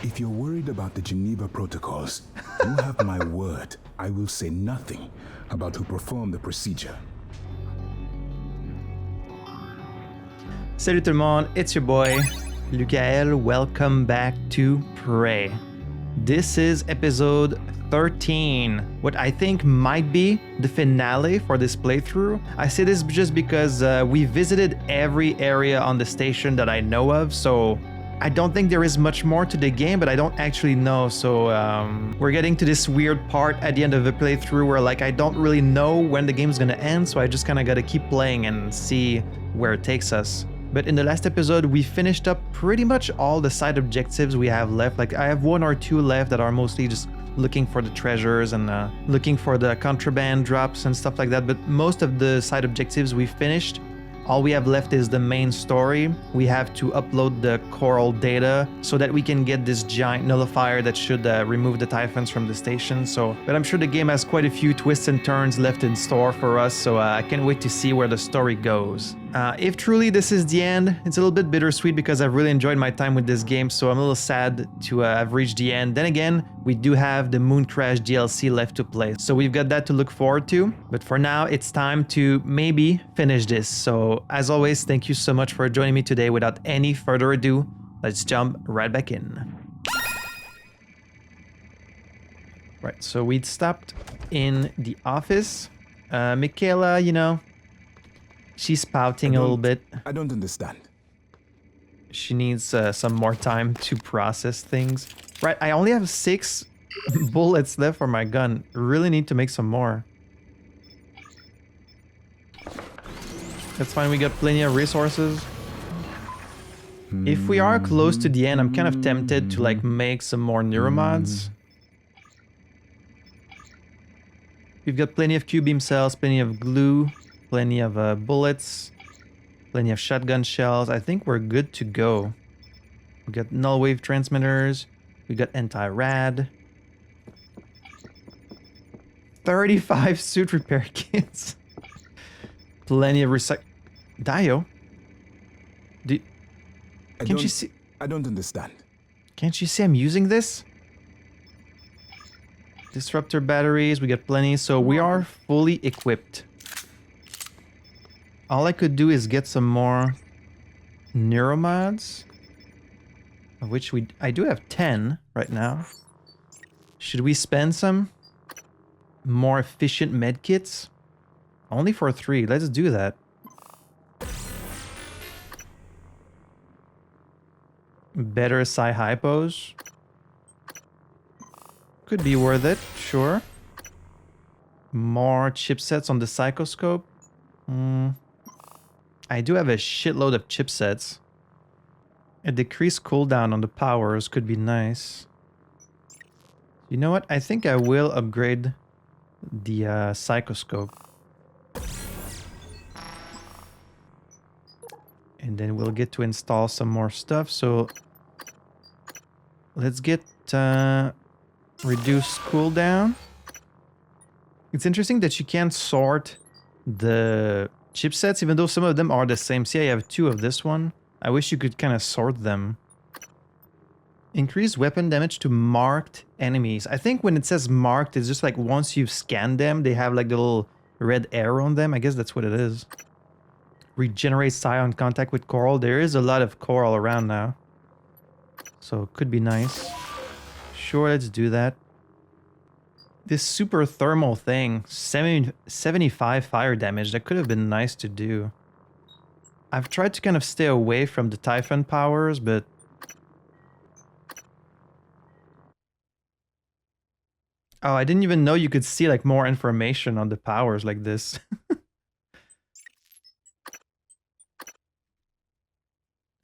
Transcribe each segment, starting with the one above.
If you're worried about the Geneva Protocols, you have my word. I will say nothing about who performed the procedure. Salut tout le monde, it's your boy, Lukael. Welcome back to Prey. This is episode 13, what I think might be the finale for this playthrough. I say this just because we visited every area on the station that I know of, so I don't think there is much more to the game, but I don't actually know. So we're getting to this weird part at the end of the playthrough where like I don't really know when the game's gonna end, so I just kind of gotta keep playing and see where it takes us. But in the last episode, we finished up pretty much all the side objectives we have left. Like I have one or two left that are mostly just looking for the treasures and looking for the contraband drops and stuff like that. But most of the side objectives we finished. All we have left is the main story. We have to upload the coral data so that we can get this giant nullifier that should remove the Typhons from the station. But I'm sure the game has quite a few twists and turns left in store for us, so I can't wait to see where the story goes. If truly this is the end, it's a little bit bittersweet because I've really enjoyed my time with this game, so I'm a little sad to have reached the end. Then again, we do have the Moon Crash DLC left to play, so we've got that to look forward to. But for now, it's time to maybe finish this. So as always, thank you so much for joining me today. Without any further ado, let's jump right back in. Right, so we'd stopped in the office. Michaela, you know, she's pouting a little bit. I don't understand. She needs some more time to process things. Right, I only have 6 bullets left for my gun. Really need to make some more. That's fine, we got plenty of resources. If we are close to the end, I'm kind of tempted to like make some more neuromods. We've got plenty of Q-beam cells, plenty of glue, plenty of bullets, plenty of shotgun shells. I think we're good to go. We got null wave transmitters. We got anti-rad. 35 suit repair kits. Plenty of Dio? Can't you see? I don't understand. Can't you see I'm using this? Disruptor batteries, we got plenty, so we are fully equipped. All I could do is get some more neuromods, of which I do have 10 right now. Should we spend some more efficient medkits? Only for 3, let's do that. Better psi hypos. Could be worth it, sure. More chipsets on the psychoscope. I do have a shitload of chipsets. A decreased cooldown on the powers could be nice. You know what? I think I will upgrade the psychoscope. And then we'll get to install some more stuff. So let's get reduced cooldown. It's interesting that you can't sort the chipsets, even though some of them are the same. See, I have 2 of this one. I wish you could kind of sort them. Increase weapon damage to marked enemies. I think when it says marked, it's just like once you've scanned them, they have like the little red arrow on them. I guess that's what it is. Regenerate psi on contact with coral. There is a lot of coral around now, so it could be nice. Sure, let's do that. This super thermal thing, 75 fire damage, that could have been nice to do. I've tried to kind of stay away from the Typhon powers, but oh, I didn't even know you could see like more information on the powers like this.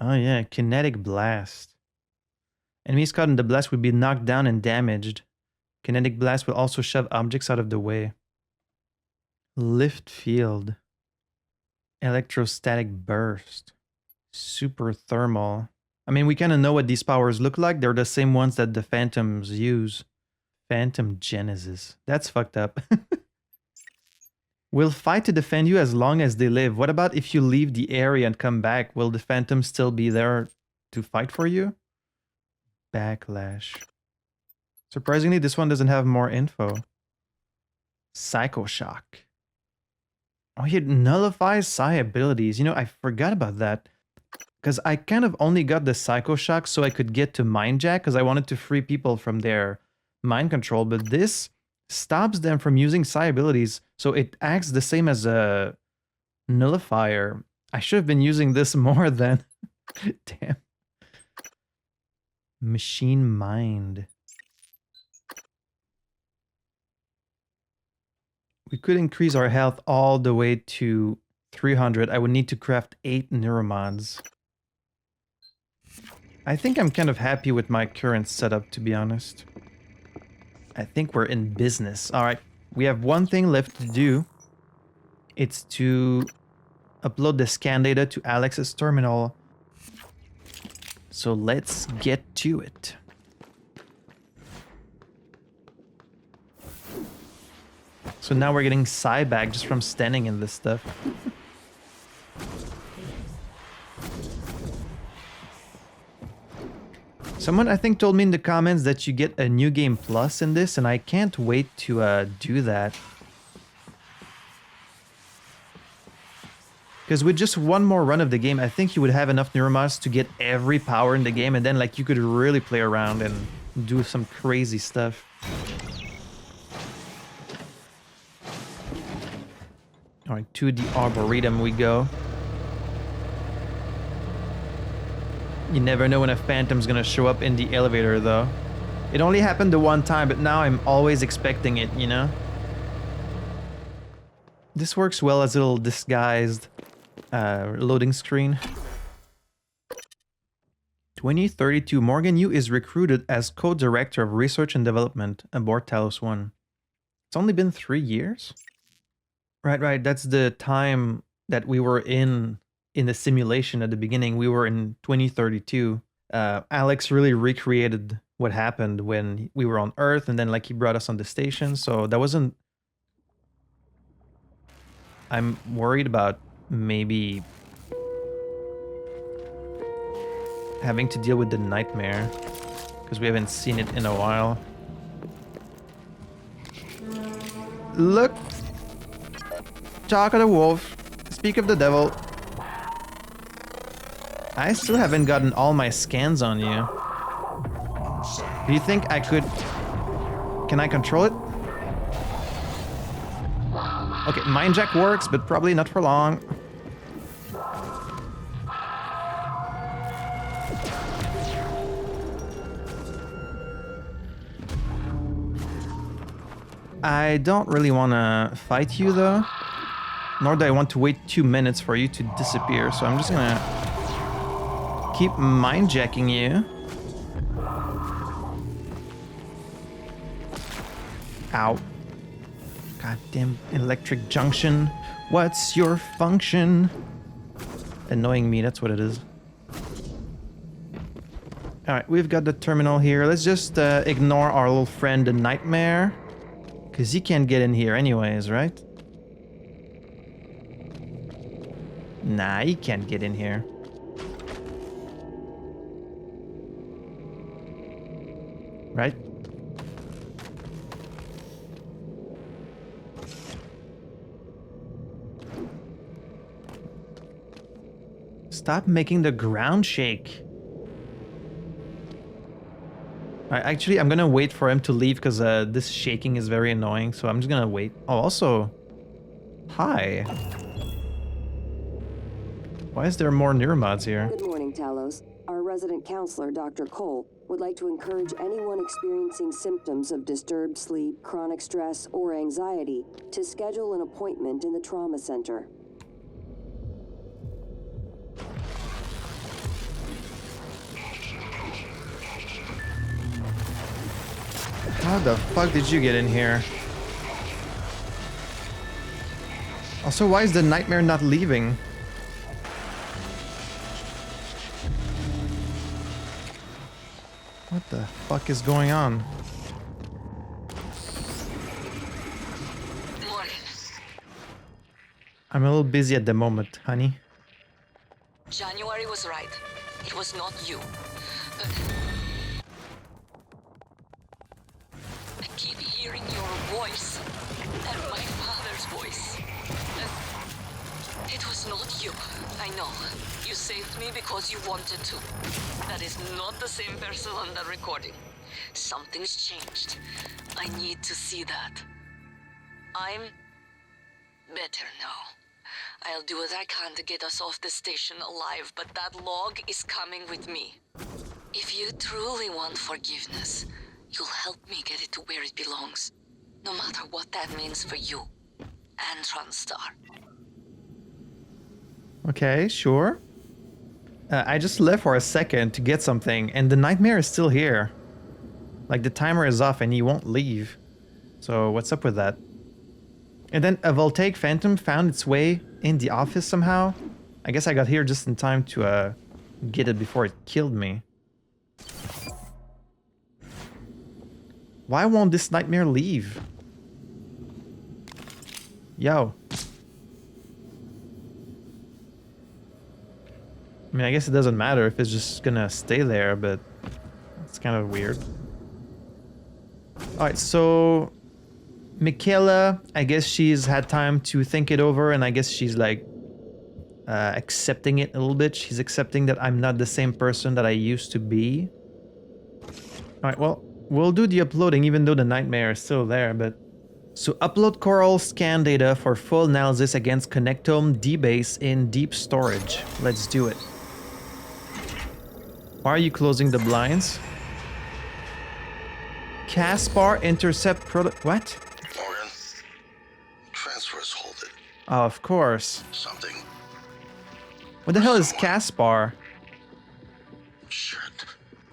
Oh yeah, kinetic blast. Enemies caught in the blast will be knocked down and damaged. Kinetic blast will also shove objects out of the way. Lift field. Electrostatic burst. Super thermal. I mean, we kind of know what these powers look like. They're the same ones that the Phantoms use. Phantom Genesis. That's fucked up. Will fight to defend you as long as they live. What about if you leave the area and come back? Will the Phantoms still be there to fight for you? Backlash. Surprisingly, this one doesn't have more info. Psycho Shock. Oh, he nullifies psi abilities. You know, I forgot about that. Because I kind of only got the Psycho Shock so I could get to Mind Jack because I wanted to free people from their mind control. But this stops them from using psi abilities. So it acts the same as a nullifier. I should have been using this more than... Damn. Machine Mind. We could increase our health all the way to 300. I would need to craft 8 neuromods. I think I'm kind of happy with my current setup, to be honest. I think we're in business. Alright, we have one thing left to do. It's to upload the scan data to Alex's terminal. So let's get to it. So now we're getting psi back just from standing in this stuff. Someone I think told me in the comments that you get a new game plus in this, and I can't wait to do that. Because with just one more run of the game, I think you would have enough neuromods to get every power in the game, and then like you could really play around and do some crazy stuff. Alright, to the Arboretum we go. You never know when a phantom's gonna show up in the elevator though. It only happened the one time, but now I'm always expecting it, you know? This works well as a little disguised loading screen. 2032, Morgan Yu is recruited as co-director of research and development aboard Talos I. It's only been 3 years? Right, that's the time that we were in the simulation at the beginning. We were in 2032. Alex really recreated what happened when we were on Earth, and then like he brought us on the station, so that wasn't... I'm worried about maybe having to deal with the nightmare, because we haven't seen it in a while. Look! Talk of the wolf, speak of the devil. I still haven't gotten all my scans on you. Do you think I could... Can I control it? Okay, Mind Jack works, but probably not for long. I don't really want to fight you though. Nor do I want to wait 2 minutes for you to disappear, so I'm just gonna keep mind-jacking you. Ow. Goddamn electric junction. What's your function? Annoying me, that's what it is. Alright, we've got the terminal here. Let's just ignore our little friend, the Nightmare. Because he can't get in here anyways, right? Nah, he can't get in here. Right? Stop making the ground shake. Actually, I'm gonna wait for him to leave because this shaking is very annoying, so I'm just gonna wait. Oh, also... Hi. Why is there more neuromods here? Good morning, Talos. Our resident counselor, Dr. Cole, would like to encourage anyone experiencing symptoms of disturbed sleep, chronic stress, or anxiety to schedule an appointment in the trauma center. How the fuck did you get in here? Also, why is the Nightmare not leaving? What the fuck is going on? Morning. I'm a little busy at the moment, honey. January was right. It was not you. But hearing your voice and my father's voice. It was not you. I know. You saved me because you wanted to. That is not the same person on the recording. Something's changed. I need to see that. I'm better now. I'll do what I can to get us off the station alive, but that log is coming with me. If you truly want forgiveness, you'll help me get it to where it belongs. No matter what that means for you and Transtar. Okay, sure. I just left for a second to get something, and the nightmare is still here. Like, the timer is off and he won't leave. So what's up with that? And then a voltaic phantom found its way in the office somehow. I guess I got here just in time to get it before it killed me. Why won't this nightmare leave? Yo. I mean, I guess it doesn't matter if it's just gonna stay there, but it's kind of weird. Alright, so Michaela, I guess she's had time to think it over, and I guess she's like accepting it a little bit. She's accepting that I'm not the same person that I used to be. Alright, well, we'll do the uploading even though the nightmare is still there, but... So upload Coral scan data for full analysis against Connectome D-Base in deep storage. Let's do it. Why are you closing the blinds? Caspar intercept what? Morgan, transfers halted. Oh, of course. Something. What the hell is Caspar? Shit.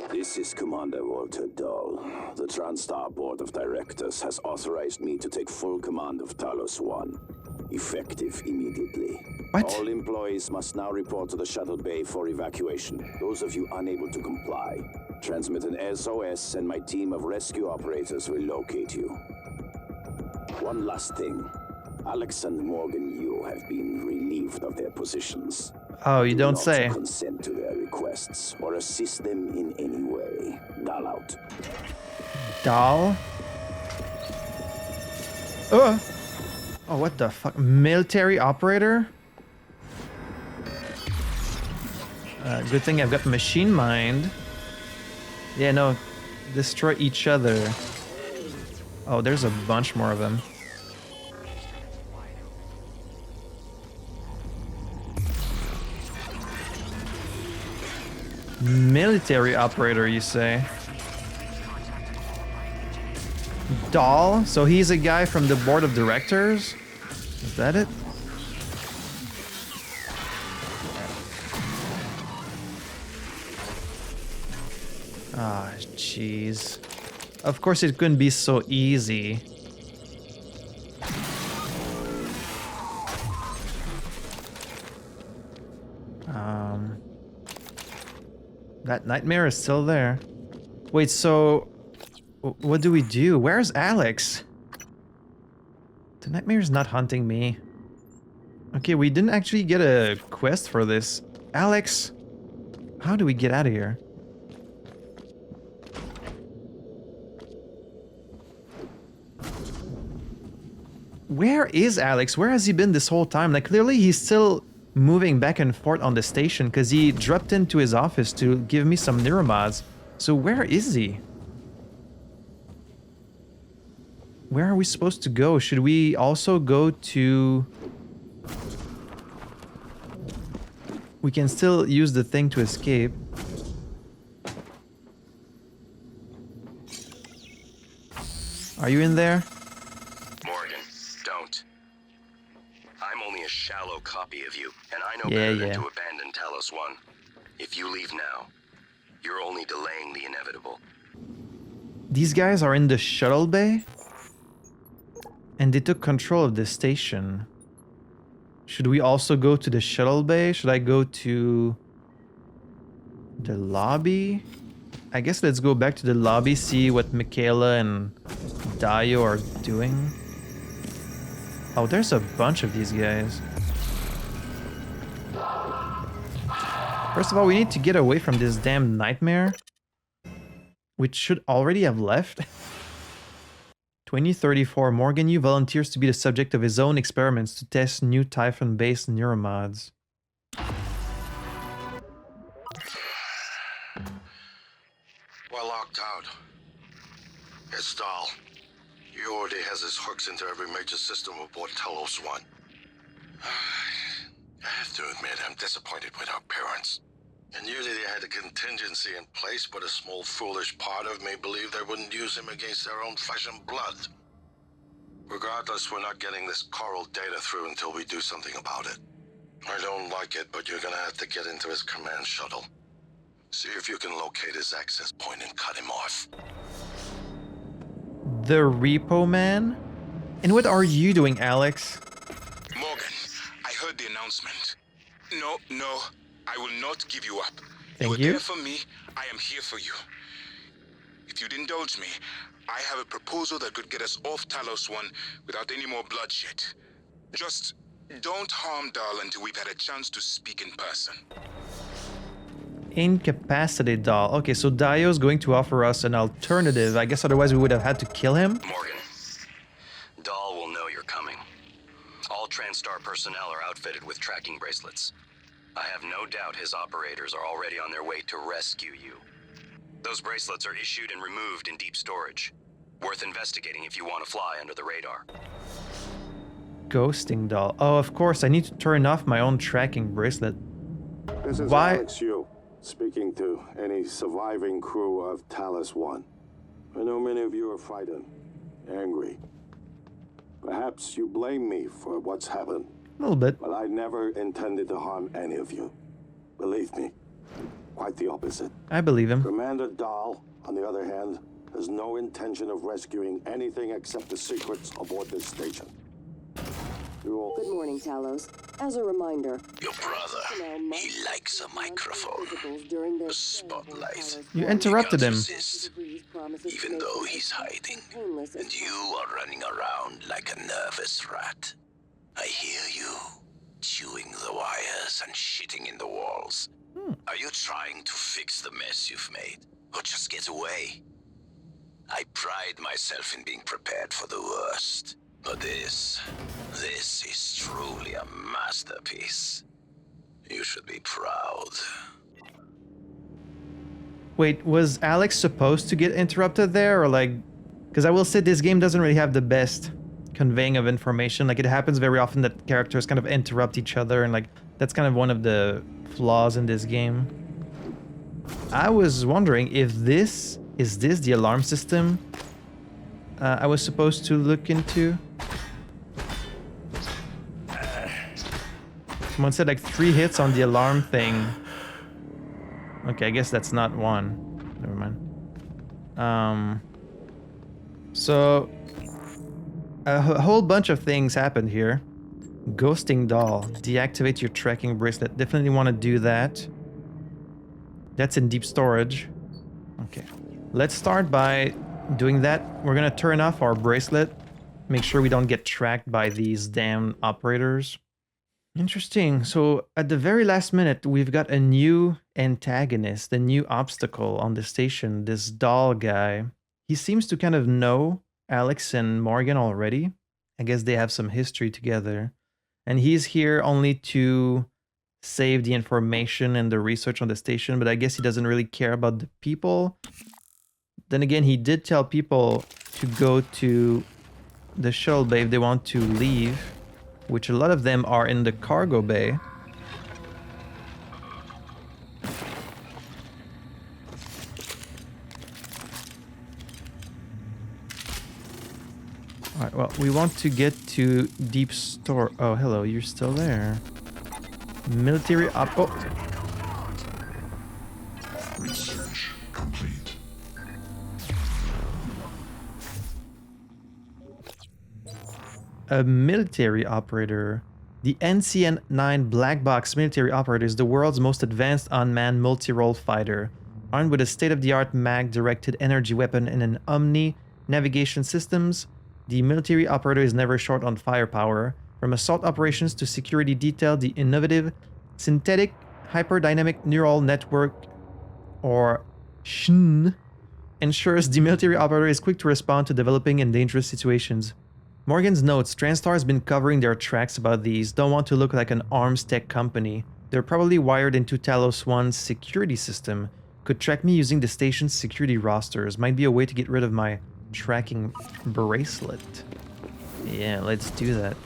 This is Commander Walter Dahl. The Transtar Board of Directors has authorized me to take full command of Talos I, effective immediately. What? All employees must now report to the shuttle bay for evacuation. Those of you unable to comply, transmit an SOS and my team of rescue operators will locate you. One last thing. Alex and Morgan Yu have been relieved of their positions. Oh, you don't Do say. not consent to their requests or assist them in any way. Dahl out. Dahl? Oh, what the fuck? Military operator? Good thing I've got machine mind. Yeah, no. Destroy each other. Oh, there's a bunch more of them. Military operator, you say? Dahl? So he's a guy from the board of directors? Is that it? Ah, jeez. Of course it couldn't be so easy. That nightmare is still there. Wait, so... what do we do? Where's Alex? The nightmare is not hunting me. Okay, we didn't actually get a quest for this. Alex! How do we get out of here? Where is Alex? Where has he been this whole time? Like, clearly he's still moving back and forth on the station because he dropped into his office to give me some neuromods. So where is he? Where are we supposed to go? Should we also go to... We can still use the thing to escape. Are you in there? Morgan, don't. I'm only a shallow copy of you, and I know Yeah, better than yeah. to abandon Talos I. If you leave now, you're only delaying the inevitable. These guys are in the shuttle bay? And they took control of the station. Should we also go to the shuttle bay? Should I go to the lobby? I guess let's go back to the lobby, see what Michaela and Dio are doing. Oh, there's a bunch of these guys. First of all, we need to get away from this damn nightmare, which should already have left. 2034, Morgan Yu volunteers to be the subject of his own experiments to test new Typhon-based neuromods. We're locked out. It's Dahl. He already has his hooks into every major system aboard Talos I. I have to admit, I'm disappointed with our parents. And usually they had a contingency in place, but a small foolish part of me believed they wouldn't use him against their own flesh and blood. Regardless, we're not getting this coral data through until we do something about it. I don't like it, but you're gonna have to get into his command shuttle. See if you can locate his access point and cut him off. The Repo Man? And what are you doing, Alex? Morgan, I heard the announcement. No, I will not give you up. Thank were you. there for me, I am here for you. If you'd indulge me, I have a proposal that could get us off Talos I without any more bloodshed. Just don't harm Dahl until we've had a chance to speak in person. Incapacitated Dahl. Okay, so Dio's going to offer us an alternative. I guess otherwise we would have had to kill him. Morgan, Dahl will know you're coming. All Transtar personnel are outfitted with tracking bracelets. I have no doubt his operators are already on their way to rescue you. Those bracelets are issued and removed in deep storage. Worth investigating if you want to fly under the radar. Ghosting Dahl. Oh, of course, I need to turn off my own tracking bracelet. This is Why- Alex Yu, speaking to any surviving crew of Talos I. I know many of you are frightened, angry. Perhaps you blame me for what's happened, A little bit. but I never intended to harm any of you. Believe me, quite the opposite. I believe him. Commander Dahl, on the other hand, has no intention of rescuing anything except the secrets aboard this station. You all... Good morning, Talos. As a reminder, Your brother, personnel must he likes a microphone. physicals during their A spotlight. You interrupted him. Resist, even though he's hiding. And you are running around like a nervous rat. I hear you, chewing the wires and shitting in the walls. Are you trying to fix the mess you've made, or just get away? I pride myself in being prepared for the worst. But this is truly a masterpiece. You should be proud. Wait, was Alex supposed to get interrupted there, or like... Because I will say this game doesn't really have the best conveying of information. Like, it happens very often that characters kind of interrupt each other, and like, that's kind of one of the flaws in this game. I was wondering if this... Is this the alarm system I was supposed to look into? Someone said like 3 hits on the alarm thing. Okay, I guess that's not one. Never mind. So a whole bunch of things happened here. Ghosting Dahl. Deactivate your tracking bracelet. Definitely want to do that. That's in deep storage. Okay. Let's start by doing that. We're gonna turn off our bracelet. Make sure we don't get tracked by these damn operators. Interesting. So at the very last minute, we've got a new antagonist, a new obstacle on the station, this Dahl guy. He seems to kind of know Alex and Morgan already. I guess they have some history together. And he's here only to save the information and the research on the station, but I guess he doesn't really care about the people. Then again, he did tell people to go to the shuttle bay if they want to leave, which a lot of them are in the cargo bay. Alright, well, we want to get to deep store. Oh, hello, you're still there. Military op... Oh. Research complete. A military operator. The NCN-9 Black Box military operator is the world's most advanced unmanned multi-role fighter. Armed with a state-of-the-art mag-directed energy weapon and an Omni navigation systems, the military operator is never short on firepower. From assault operations to security detail, the innovative synthetic hyperdynamic neural network, or SHN, ensures the military operator is quick to respond to developing and dangerous situations. Morgan's notes, Transtar has been covering their tracks about these, don't want to look like an arms tech company. They're probably wired into Talos I's security system. Could track me using the station's security rosters. Might be a way to get rid of my tracking bracelet. Yeah, let's do that.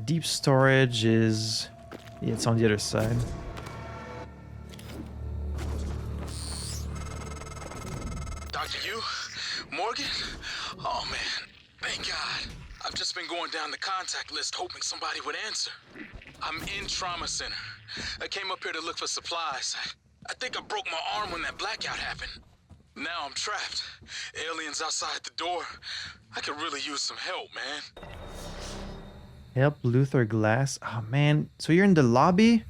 Deep storage is... yeah, it's on the other side. Dr. Yu? Morgan? Oh man, thank God. I've just been going down the contact list hoping somebody would answer. I'm in Trauma Center. I came up here to look for supplies. I think I broke my arm when that blackout happened. Now I'm trapped. Aliens outside the door. I could really use some help, man. Help Luther Glass. Oh man, so you're in the lobby?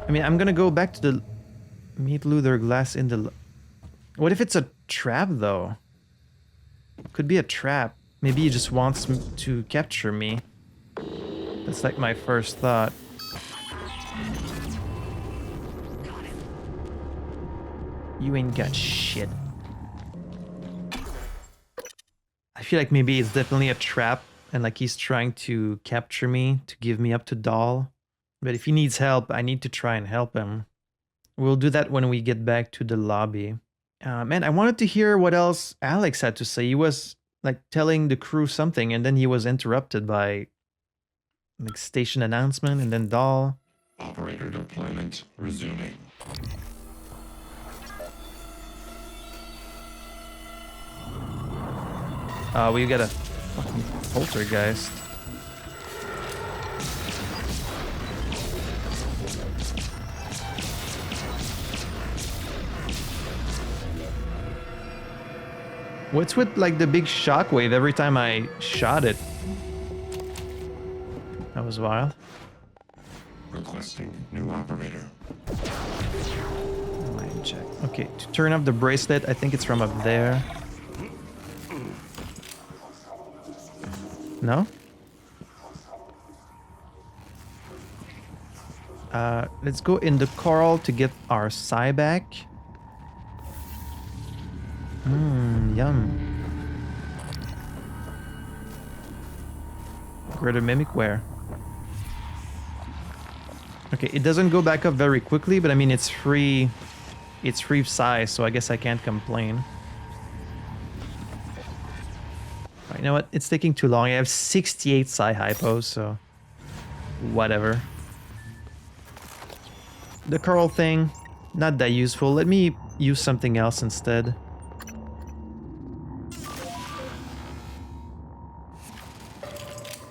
I mean, I'm gonna go back to the... meet Luther Glass in the... what if it's a trap though? Could be a trap. Maybe he just wants to capture me. That's like my first thought. You ain't got shit. I feel like maybe it's definitely a trap and like he's trying to capture me to give me up to Dahl. But if he needs help, I need to try and help him. We'll do that when we get back to the lobby. Man, I wanted to hear what else Alex had to say. He was like telling the crew something and then he was interrupted by like station announcement and then Dahl. Operator deployment resuming. We got a fucking poltergeist. What's with like the big shockwave every time I shot it? That was wild. Requesting new operator. Mind check. Okay, to turn off the bracelet, I think it's from up there. No? Let's go in the coral to get our psi back. Yum. Greater Mimic where? Okay, it doesn't go back up very quickly, but I mean it's free psi, so I guess I can't complain. Right, you know what? It's taking too long. I have 68 psi hypos, so whatever. The coral thing, not that useful. Let me use something else instead.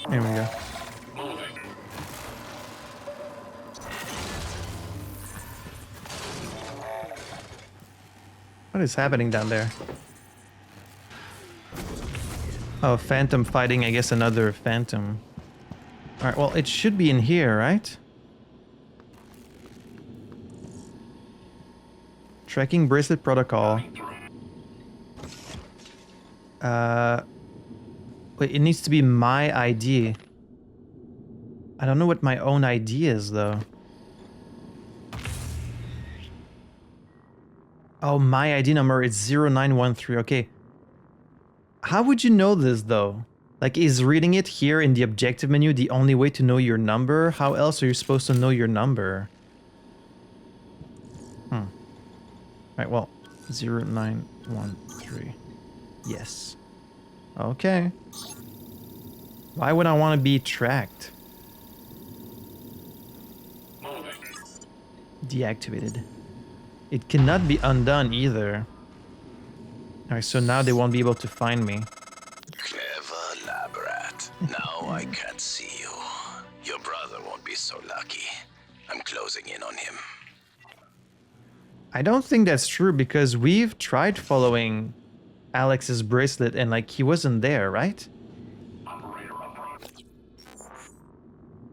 There we go. What is happening down there? Oh, Phantom fighting, I guess another Phantom. Alright, well, it should be in here, right? Tracking bracelet protocol. Wait, it needs to be my ID. I don't know what my own ID is, though. Oh, my ID number is 0913. Okay. How would you know this, though? Like, is reading it here in the objective menu the only way to know your number? How else are you supposed to know your number? Right, well, 0913. Yes. Okay. Why would I want to be tracked? Deactivated. It cannot be undone either. Alright, so now they won't be able to find me. Clever lab rat. Now I can't see you. Your brother won't be so lucky. I'm closing in on him. I don't think that's true because we've tried following Alex's bracelet and like he wasn't there, right?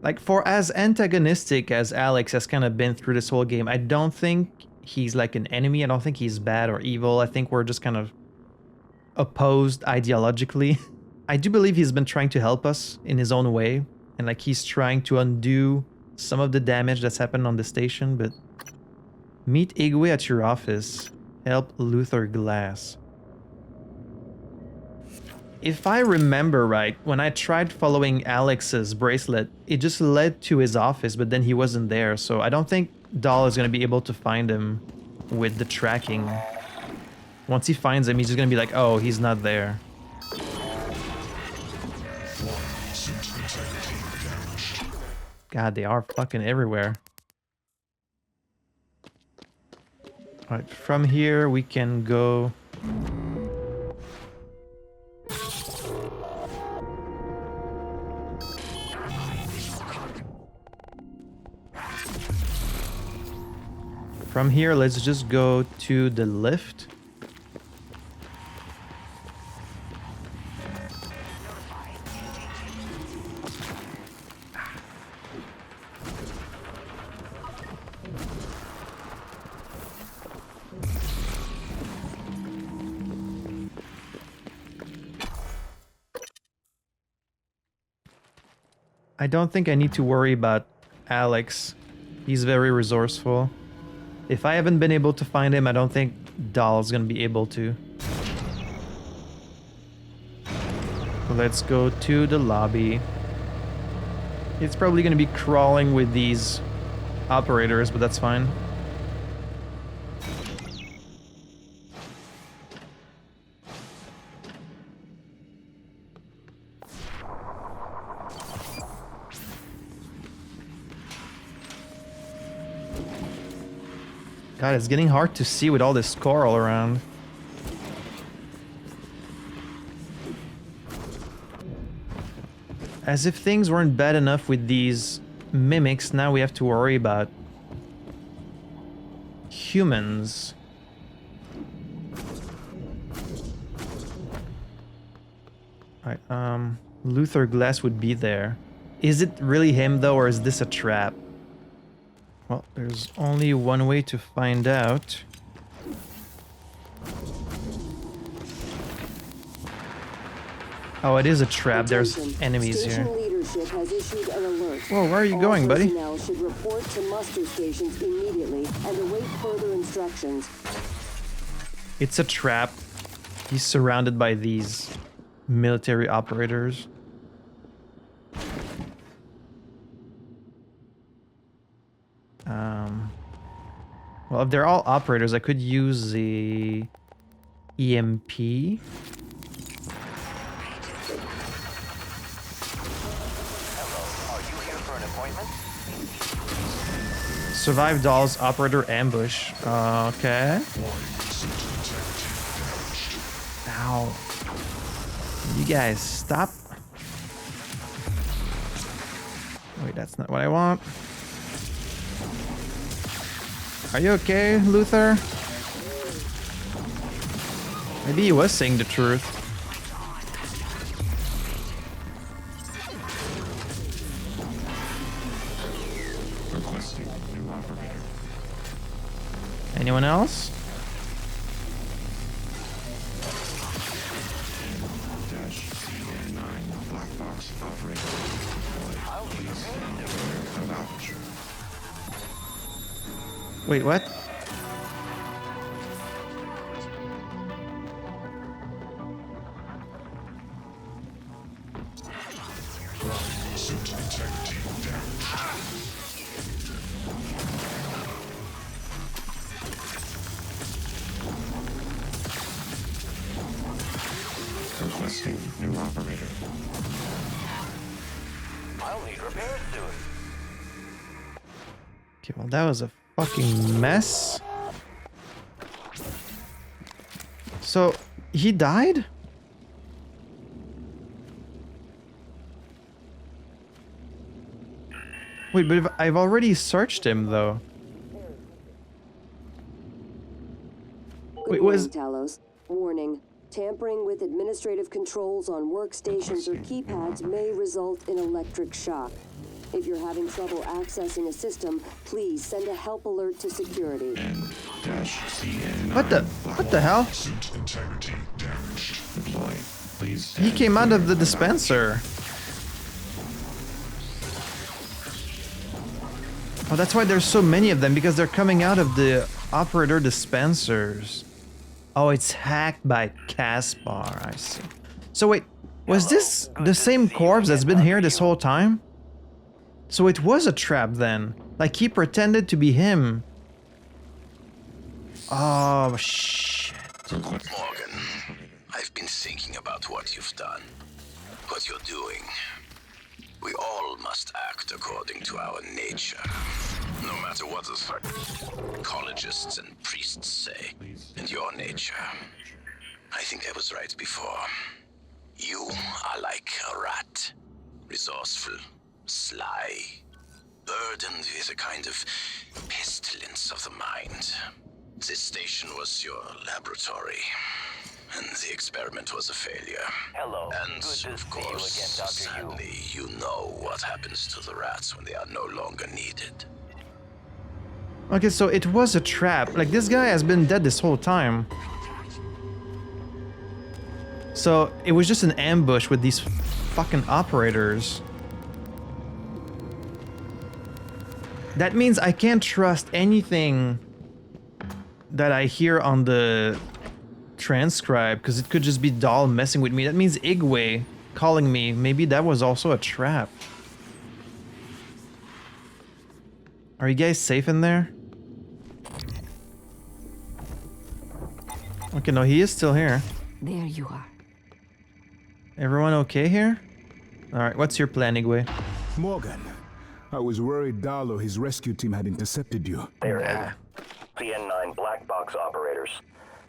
Like for as antagonistic as Alex has kind of been through this whole game, I don't think he's like an enemy. I don't think he's bad or evil. I think we're just kind of opposed ideologically. I do believe he's been trying to help us in his own way and like he's trying to undo some of the damage that's happened on the station, but meet Igwe at your office. Help Luther Glass. If I remember right, when I tried following Alex's bracelet, it just led to his office, but then he wasn't there, so I don't think Dahl is going to be able to find him with the tracking. Once he finds him, he's just going to be like, oh, he's not there. God, they are fucking everywhere. Alright, from here we can go... From here, let's just go to the lift. I don't think I need to worry about Alex. He's very resourceful. If I haven't been able to find him, I don't think Dahl's gonna be able to. Let's go to the lobby. It's probably gonna be crawling with these operators, but that's fine. God, it's getting hard to see with all this coral around. As if things weren't bad enough with these mimics, now we have to worry about humans. Alright, Luther Glass would be there. Is it really him though, or is this a trap? Well, there's only one way to find out. Oh, it is a trap. There's enemies here. Leadership has issued an alert. Whoa, where are you going, buddy? Personnel should report to muster stations immediately and await further instructions. It's a trap. He's surrounded by these military operators. Well, if they're all operators, I could use the EMP. Hello, are you here for an appointment? Survive Dahl's operator ambush. Okay. Ow. You guys, stop. Wait, that's not what I want. Are you okay, Luther? Maybe he was saying the truth. Requesting new operator. Anyone else? Dash CA9 black box operator. Please stand aware of aperture. Wait, what? Suit integrity damaged. Requesting new operator. I'll need repairs soon. Okay, well, that was a fucking mess. So, he died? Wait, but if I've already searched him, though. Wait, was... Talos. Warning. Tampering with administrative controls on workstations or keypads may result in electric shock. If you're having trouble accessing a system, please send a help alert to security. What the hell? Suit integrity damaged. Deploy. Please. He came out of the dispenser. Oh, that's why there's so many of them, because they're coming out of the operator dispensers. Oh, it's hacked by Caspar, I see. So wait, was this the same corpse that's been here this whole time? So it was a trap then. Like he pretended to be him. Oh, shit. Morgan, I've been thinking about what you've done, what you're doing. We all must act according to our nature, no matter what the psychologists and priests say. And your nature, I think I was right before. You are like a rat, resourceful, sly, burdened with a kind of pestilence of the mind. This station was your laboratory, and the experiment was a failure. Hello. And Good to of see course, you again, Dr. sadly, you know what happens to the rats when they are no longer needed. Okay, so it was a trap. Like this guy has been dead this whole time. So it was just an ambush with these fucking operators. That means I can't trust anything that I hear on the transcribe, because it could just be Dahl messing with me. That means Igwe calling me. Maybe that was also a trap. Are you guys safe in there? Okay, no, he is still here. There you are. Everyone okay here? Alright, what's your plan, Igwe? Morgan, I was worried Dahl or his rescue team had intercepted you. They're CN9 black box operators,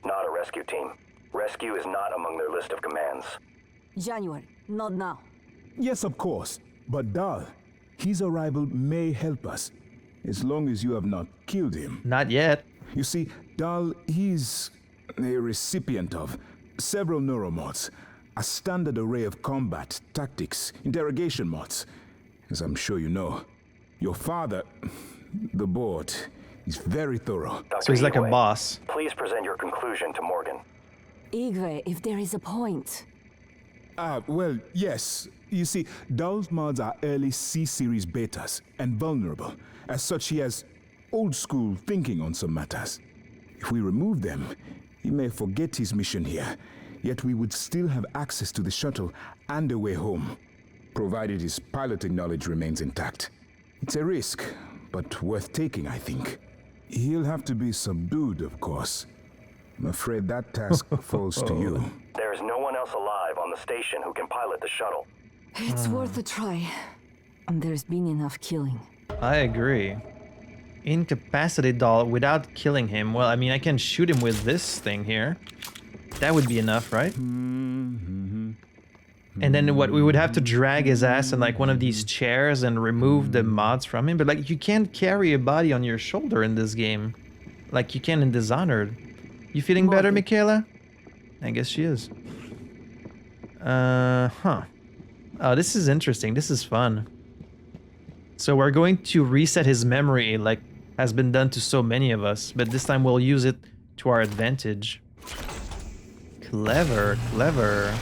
not a rescue team. Rescue is not among their list of commands. January, not now. Yes, of course. But Dahl, his arrival may help us, as long as you have not killed him. Not yet. You see, Dahl, he's a recipient of several neuromods, a standard array of combat, tactics, interrogation mods. As I'm sure you know, your father, the board, is very thorough. So he's like a boss. Please present your conclusion to Morgan. Igwe, if there is a point. Well, yes. You see, Dahl's mods are early C-series betas and vulnerable. As such, he has old-school thinking on some matters. If we remove them, he may forget his mission here, yet we would still have access to the shuttle and a way home, provided his piloting knowledge remains intact. It's a risk, but worth taking, I think. He'll have to be subdued, of course. I'm afraid that task falls to you. There is no one else alive on the station who can pilot the shuttle. It's worth a try. There's been enough killing. I agree. Incapacitate Dahl without killing him. Well, I mean, I can shoot him with this thing here. That would be enough, right? And then what, we would have to drag his ass in like one of these chairs and remove the mods from him. But like, you can't carry a body on your shoulder in this game, like you can in Dishonored. You feeling better, Michaela? I guess she is. Huh. Oh, this is interesting. This is fun. So we're going to reset his memory like has been done to so many of us, but this time we'll use it to our advantage. Clever, clever.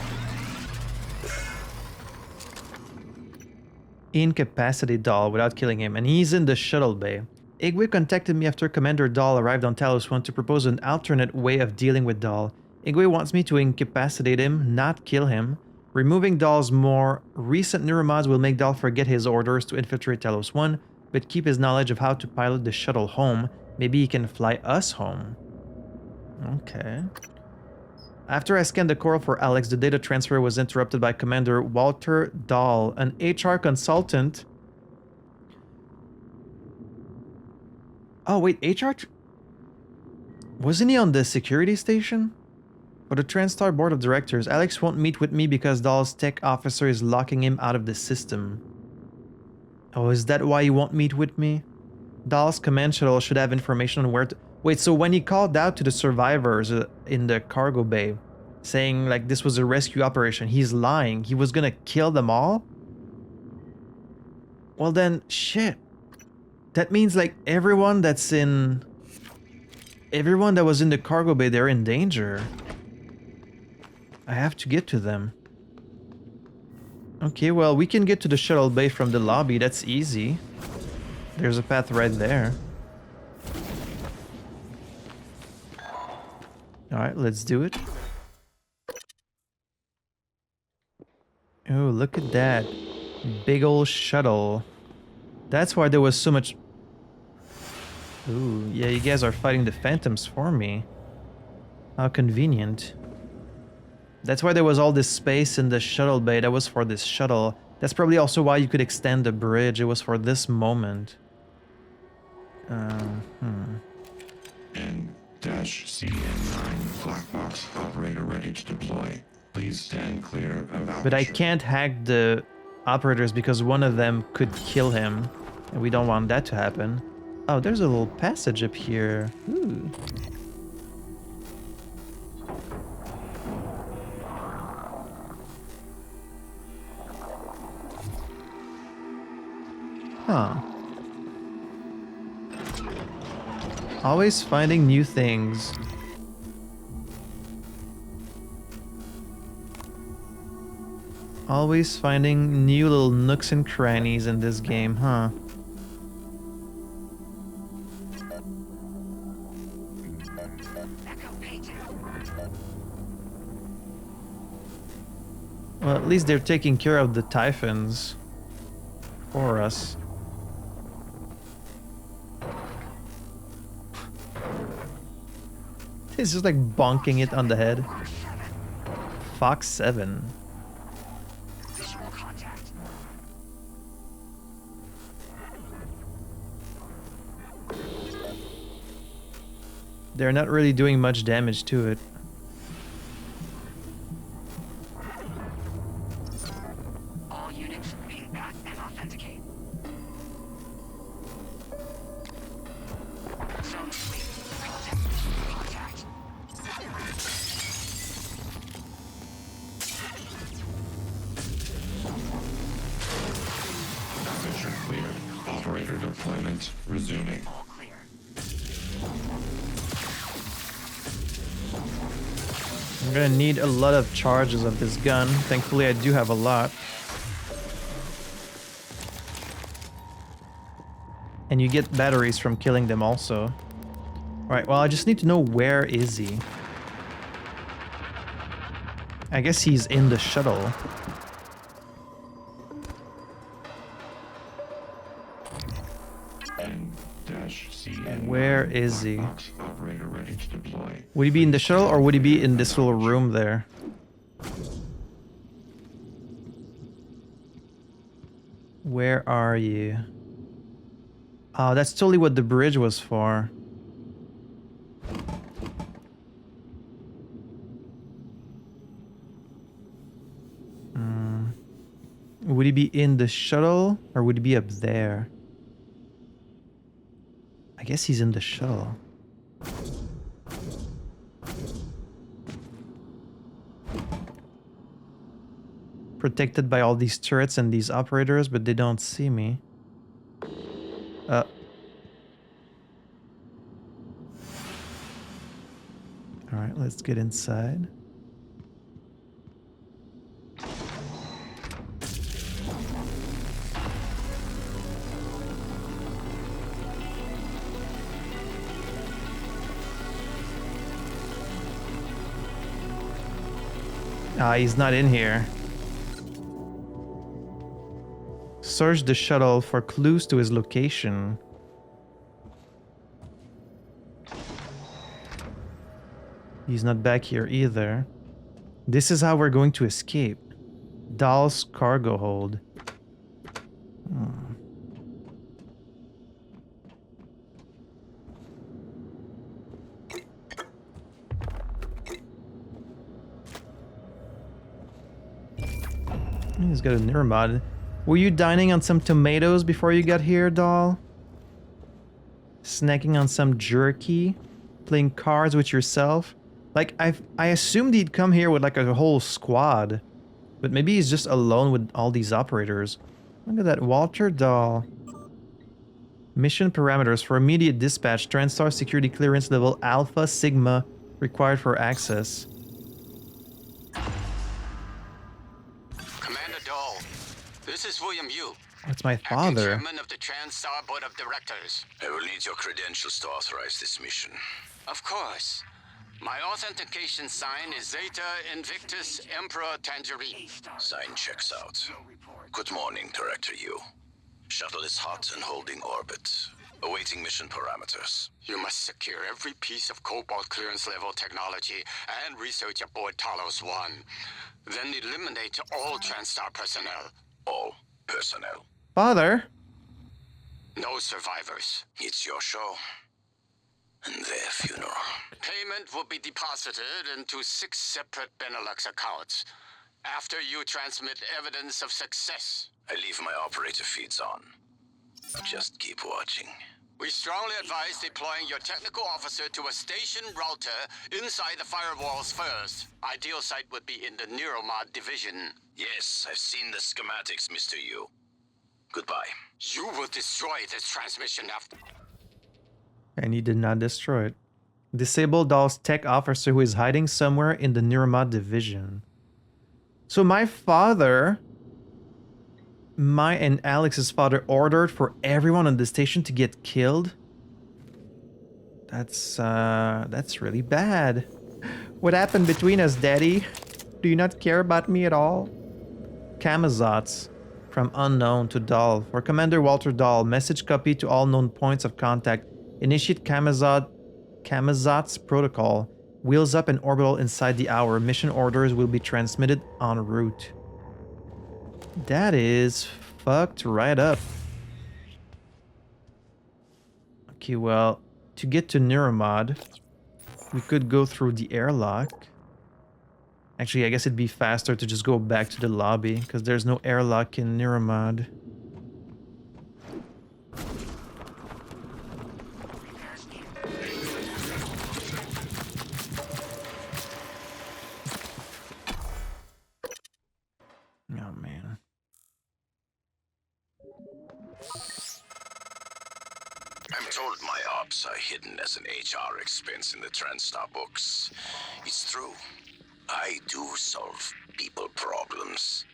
Incapacitate Dahl without killing him, and he's in the shuttle bay. Igwe contacted me after Commander Dahl arrived on Talos I to propose an alternate way of dealing with Dahl. Igwe wants me to incapacitate him, not kill him. Removing Dahl's more recent neuromods will make Dahl forget his orders to infiltrate Talos I, but keep his knowledge of how to pilot the shuttle home. Maybe he can fly us home. Okay. After I scanned the coral for Alex, the data transfer was interrupted by Commander Walter Dahl, an HR consultant. Oh, wait, wasn't he on the security station? For the Transtar board of directors, Alex won't meet with me because Dahl's tech officer is locking him out of the system. Oh, is that why he won't meet with me? Dahl's command shuttle should have information on where to... Wait, so when he called out to the survivors in the cargo bay, saying like this was a rescue operation, he's lying. He was gonna kill them all? Well then, shit. That means like everyone that was in the cargo bay, they're in danger. I have to get to them. Okay, well, we can get to the shuttle bay from the lobby. That's easy. There's a path right there. Alright, let's do it. Oh, look at that. Big old shuttle. That's why there was so much... Ooh, yeah, you guys are fighting the Phantoms for me. How convenient. That's why there was all this space in the shuttle bay. That was for this shuttle. That's probably also why you could extend the bridge. It was for this moment. N-CN9 black box operator ready to deploy. Please stand clear of aperture. But I can't hack the operators because one of them could kill him. And we don't want that to happen. Oh, there's a little passage up here. Ooh. Huh. Always finding new things. Always finding new little nooks and crannies in this game, huh? Well, at least they're taking care of the Typhons for us. It's just like bonking it on the head. Fox 7. They're not really doing much damage to it. All units, ping back and authenticate. Zone sweep. Contact. Mission clear. Operator deployment resuming. All clear. I'm gonna need a lot of charges of this gun. Thankfully, I do have a lot. And you get batteries from killing them also. Right, well, I just need to know where is he. I guess he's in the shuttle. Where is he? Would he be in the shuttle or would he be in this little room there? Where are you? Oh, that's totally what the bridge was for. Would he be in the shuttle or would he be up there? I guess he's in the shuttle. Protected by all these turrets and these operators, but they don't see me. Alright, let's get inside. Ah, he's not in here. Search the shuttle for clues to his location. He's not back here either. This is how we're going to escape. Dahl's cargo hold. He's got a neuromod. Were you dining on some tomatoes before you got here, Dahl? Snacking on some jerky? Playing cards with yourself? Like, I assumed he'd come here with like a whole squad. But maybe he's just alone with all these operators. Look at that, Walter Dahl. Mission parameters for immediate dispatch. Transtar security clearance level Alpha Sigma required for access. This is William Yu, It's my acting father. chairman of the Transtar Board of Directors. I will need your credentials to authorize this mission. Of course. My authentication sign is Zeta Invictus Emperor Tangerine. Sign checks out. Good morning, Director Yu. Shuttle is hot and holding orbit. Awaiting mission parameters. You must secure every piece of Cobalt clearance level technology and research aboard Talos I. Then eliminate all Transtar personnel. All personnel. Father? No survivors. It's your show. And their funeral. Payment will be deposited into 6 separate Benelux accounts. After you transmit evidence of success. I leave my operator feeds on. Just keep watching. We strongly advise deploying your technical officer to a station router inside the firewalls first. Ideal site would be in the Neuromod division. Yes, I've seen the schematics, Mr. Yu. Goodbye. You will destroy this transmission after... And he did not destroy it. Disable Dahl's tech officer who is hiding somewhere in the Neuromod division. So my father... My and Alex's father ordered for everyone on the station to get killed. That's really bad. What happened between us, Daddy? Do you not care about me at all? Kamazotz. From unknown to Dahl. For Commander Walter Dahl. Message copy to all known points of contact. Initiate Kamazott's protocol. Wheels up and orbital inside the hour. Mission orders will be transmitted en route. That is fucked right up. Okay, well, to get to Neuromod, we could go through the airlock. Actually, I guess it'd be faster to just go back to the lobby, because there's no airlock in Neuromod. Oh, man. I'm told my ops are hidden as an HR expense in the Transtar books. It's true. I do solve people problems.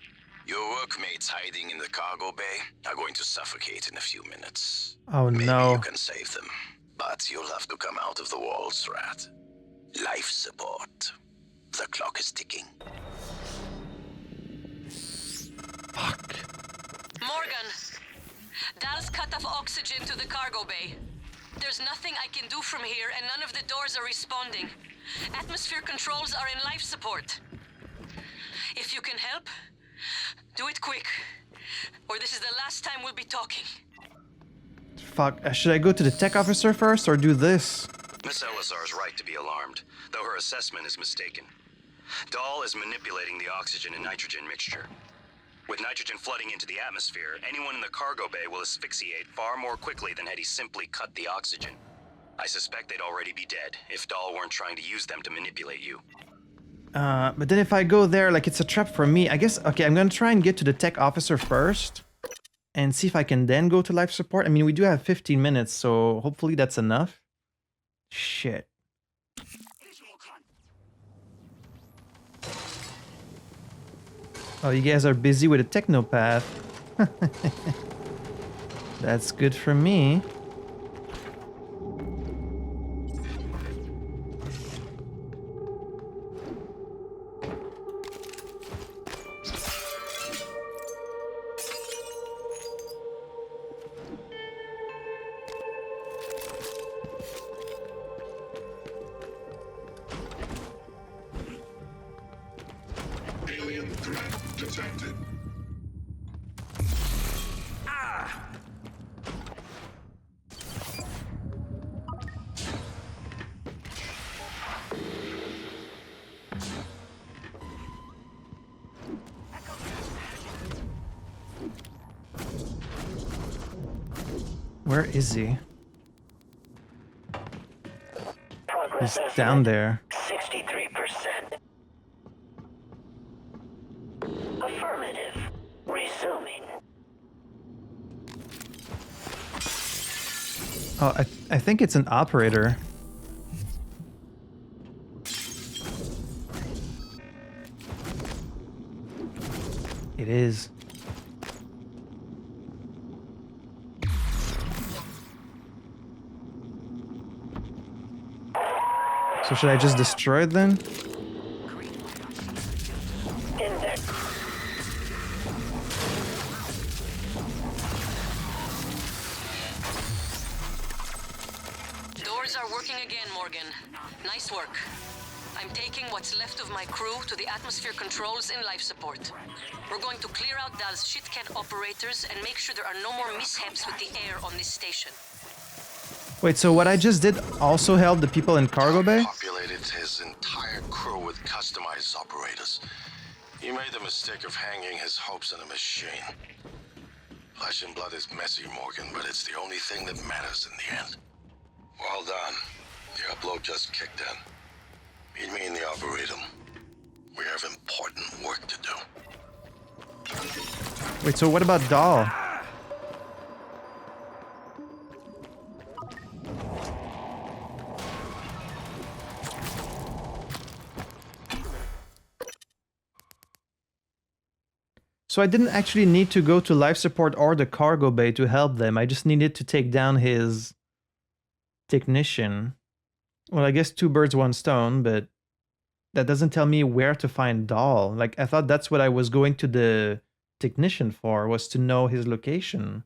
Your workmates hiding in the cargo bay are going to suffocate in a few minutes. Oh, Maybe no. you can save them, but you'll have to come out of the walls, Rat. Life support. The clock is ticking. Fuck. Morgan, Dal's cut off oxygen to the cargo bay. There's nothing I can do from here, and none of the doors are responding. Atmosphere controls are in life support. If you can help, do it quick, or this is the last time we'll be talking. Fuck. Should I go to the tech officer first or do this? Miss Elazar is right to be alarmed, though her assessment is mistaken. Dahl is manipulating the oxygen and nitrogen mixture. With nitrogen flooding into the atmosphere, anyone in the cargo bay will asphyxiate far more quickly than had he simply cut the oxygen. I suspect they'd already be dead if Dahl weren't trying to use them to manipulate you. But then if I go there, like, it's a trap for me. I guess, okay, I'm gonna try and get to the tech officer first and see if I can then go to life support. I mean, we do have 15 minutes, so hopefully that's enough. Shit. Oh, you guys are busy with a technopath. That's good for me. Alien threat detected. Where is he? Progress He's down there. 63%. Affirmative. Resuming. Oh, I think it's an operator. It is. So should I just destroy it then? Doors are working again, Morgan. Nice work. I'm taking what's left of my crew to the atmosphere controls and life support. We're going to clear out Dal's shitcat operators and make sure there are no more mishaps with the air on this station. Wait, so what I just did also helped the people in cargo bay? Populated his entire crew with customized operators. He made the mistake of hanging his hopes on a machine. Flesh and blood is messy, Morgan, but it's the only thing that matters in the end. Well done. The upload just kicked in. Meet me in the Arboretum. We have important work to do. Wait, so what about Dahl? So I didn't actually need to go to life support or the cargo bay to help them. I just needed to take down his technician. Well, I guess 2 birds, 1 stone, but that doesn't tell me where to find Dahl. Like, I thought that's what I was going to the technician for, was to know his location.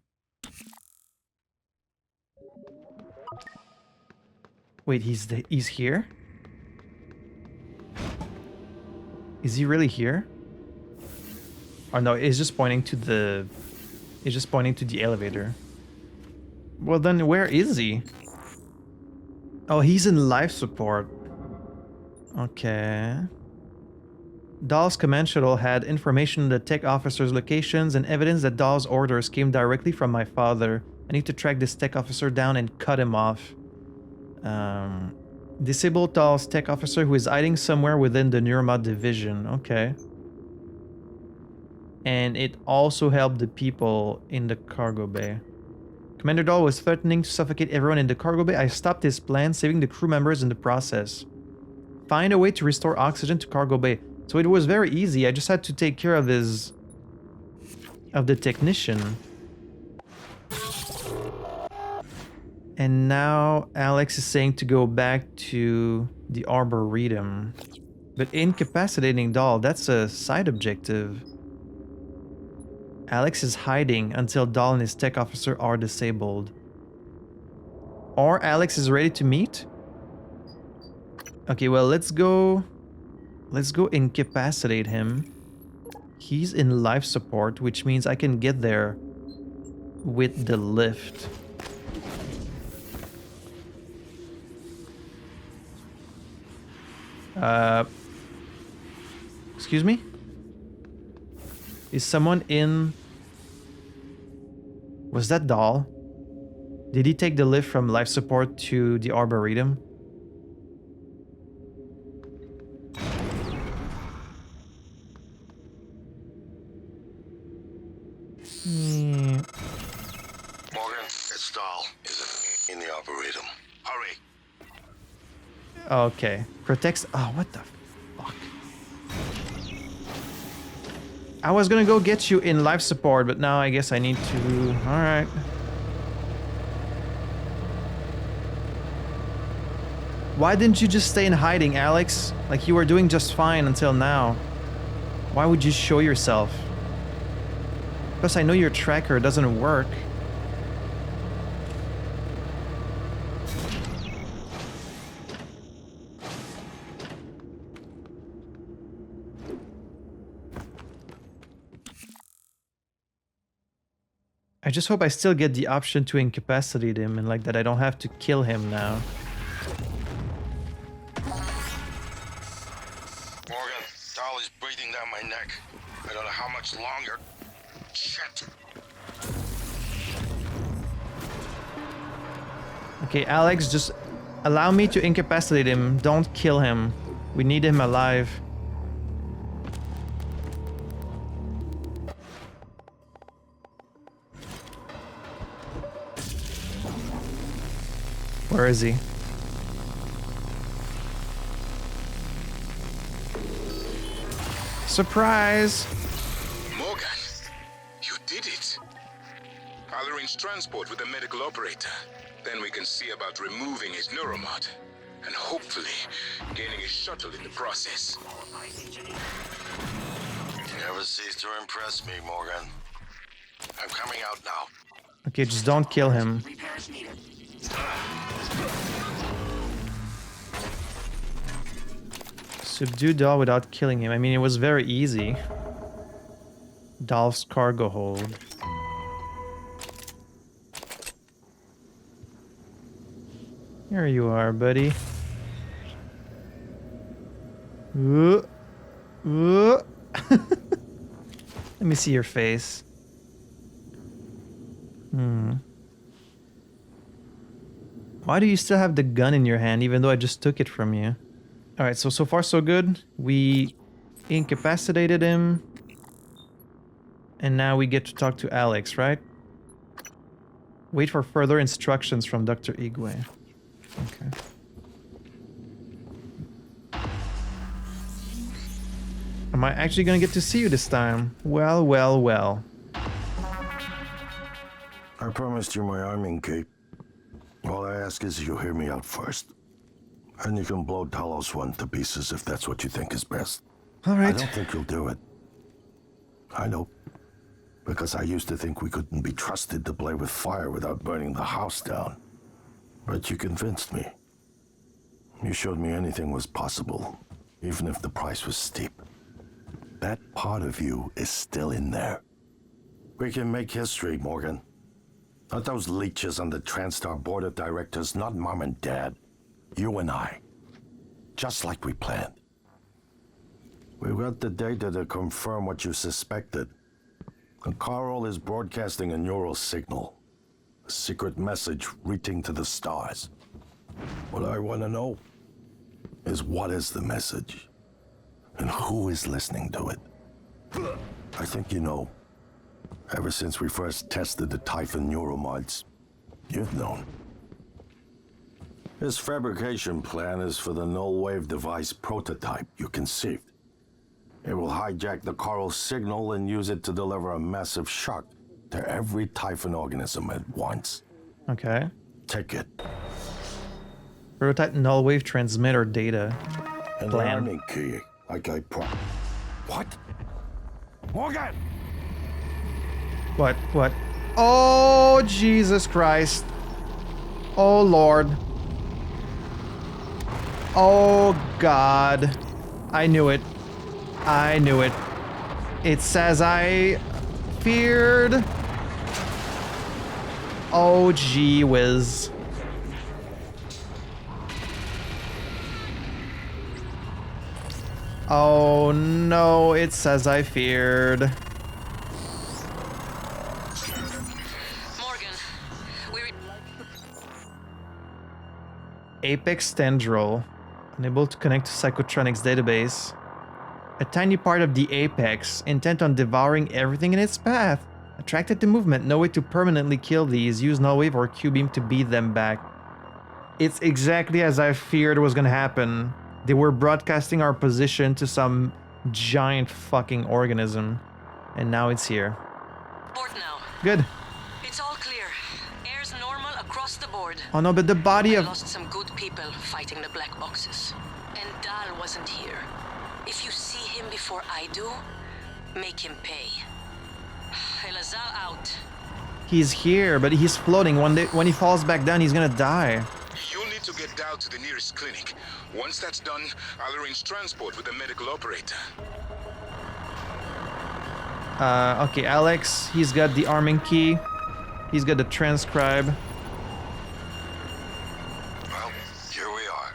Wait, he's here? Is he really here? Oh no, it's just pointing to the... It's just pointing to the elevator. Well then, where is he? Oh, he's in life support. Okay. Dahl's command shuttle had information on the tech officer's locations and evidence that Dahl's orders came directly from my father. I need to track this tech officer down and cut him off. Disable Dahl's tech officer who is hiding somewhere within the Neuromod division. Okay. And it also helped the people in the cargo bay. Commander Dahl was threatening to suffocate everyone in the cargo bay. I stopped his plan, saving the crew members in the process. Find a way to restore oxygen to cargo bay. So it was very easy. I just had to take care of the technician. And now Alex is saying to go back to the Arboretum. But incapacitating Dahl, that's a side objective. Alex is hiding until Dahl and his tech officer are disabled. Or Alex is ready to meet? Okay, well, let's go incapacitate him. He's in life support, which means I can get there with the lift. Excuse me? Is someone in... Was that Dahl? Did he take the lift from life support to the Arboretum? Morgan, it's Dahl. Is in the Arboretum. Hurry. Okay. Protects... Oh, what the fuck? I was gonna go get you in life support, but now I guess I need to... Alright. Why didn't you just stay in hiding, Alex? Like, you were doing just fine until now. Why would you show yourself? Plus, I know your tracker doesn't work. I just hope I still get the option to incapacitate him and like that I don't have to kill him now. Morgan, Dahl is breathing down my neck. I don't know how much longer. Shit. Okay, Alex, just allow me to incapacitate him. Don't kill him. We need him alive. Where is he? Surprise! Morgan, you did it. I'll arrange transport with the medical operator. Then we can see about removing his neuromod. And hopefully, gaining a shuttle in the process. You never cease to impress me, Morgan. I'm coming out now. Okay, just don't kill him. Repairs needed. Subdue Dahl without killing him. I mean, it was very easy. Dolph's cargo hold. Here you are, buddy. Let me see your face. Why do you still have the gun in your hand, even though I just took it from you? Alright, so far so good. We incapacitated him. And now we get to talk to Alex, right? Wait for further instructions from Dr. Igwe. Okay. Am I actually gonna get to see you this time? Well, well, well. I promised you my arming cape. All I ask is you hear me out first. And you can blow Talos I to pieces if that's what you think is best. Alright. I don't think you'll do it. I know. Because I used to think we couldn't be trusted to play with fire without burning the house down. But you convinced me. You showed me anything was possible, even if the price was steep. That part of you is still in there. We can make history, Morgan. Not those leeches on the Transtar board of directors, not Mom and Dad. You and I. Just like we planned. We've got the data to confirm what you suspected. And Carl is broadcasting a neural signal. A secret message reaching to the stars. What I want to know is what is the message? And who is listening to it? I think you know. Ever since we first tested the Typhon neuromods, you've known. This fabrication plan is for the null-wave device prototype you conceived. It will hijack the Carl signal and use it to deliver a massive shock to every Typhon organism at once. Okay. Take it. Prototype null wave transmitter data. And the arming key, like I What? Morgan! What? What? Oh, Jesus Christ. Oh, Lord. Oh, God. I knew it. I knew it. It's as I feared. Oh, gee whiz. Oh, no. It's as I feared. Morgan, Apex tendril. Unable to connect to Psychotronics database. A tiny part of the Apex, intent on devouring everything in its path. Attracted to movement, no way to permanently kill these. Use null wave or Q-beam to beat them back. It's exactly as I feared was gonna happen. They were broadcasting our position to some giant fucking organism. And now it's here. Board now. Good. It's all clear. Air's normal across the board. Oh no, but the body I of... lost some good people fighting the black boxes. And Dahl wasn't here. If you see him before I do, make him pay. Elazar out. He's here, but he's floating. When he falls back down, he's gonna die. You'll need to get Dahl to the nearest clinic. Once that's done, I'll arrange transport with the medical operator. Okay, Alex, he's got the arming key. He's got the transcribe. Well, here we are.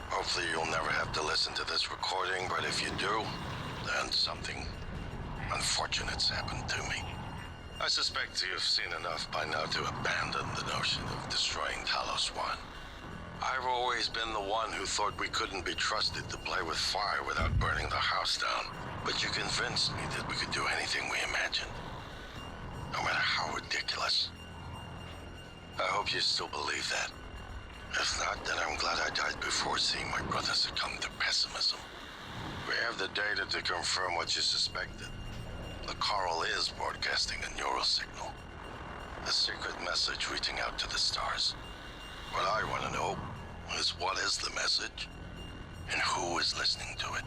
Hopefully you'll never have to listen to this recording, but if you do, then something unfortunate's happened to me. I suspect you've seen enough by now to abandon the notion of destroying Talos I. I've always been the one who thought we couldn't be trusted to play with fire without burning the house down. But you convinced me that we could do anything we imagined. No matter how ridiculous. I hope you still believe that. If not, then I'm glad I died before seeing my brother succumb to pessimism. We have the data to confirm what you suspected. The Carl is broadcasting a neural signal. A secret message reaching out to the stars. What I want to know is what is the message? is listening to it.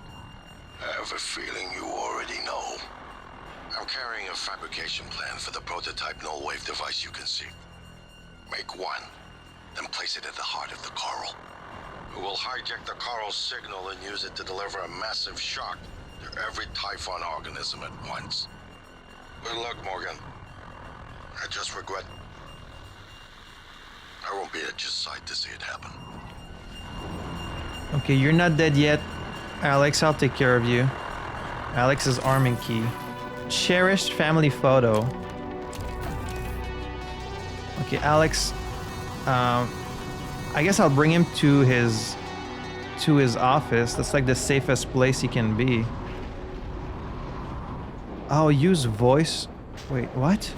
I have a feeling you already know. I'm carrying a fabrication plan for the prototype null-wave device you can see. Make one, then place it at the heart of the coral. We'll hijack the coral's signal and use it to deliver a massive shock to every Typhon organism at once. Good luck, Morgan. I just regret I won't be at your side to see it happen. Okay, you're not dead yet. Alex, I'll take care of you. Alex's arming key. Cherished family photo. Okay, Alex. I guess I'll bring him to his office. That's like the safest place he can be. Oh, use voice. Wait, what?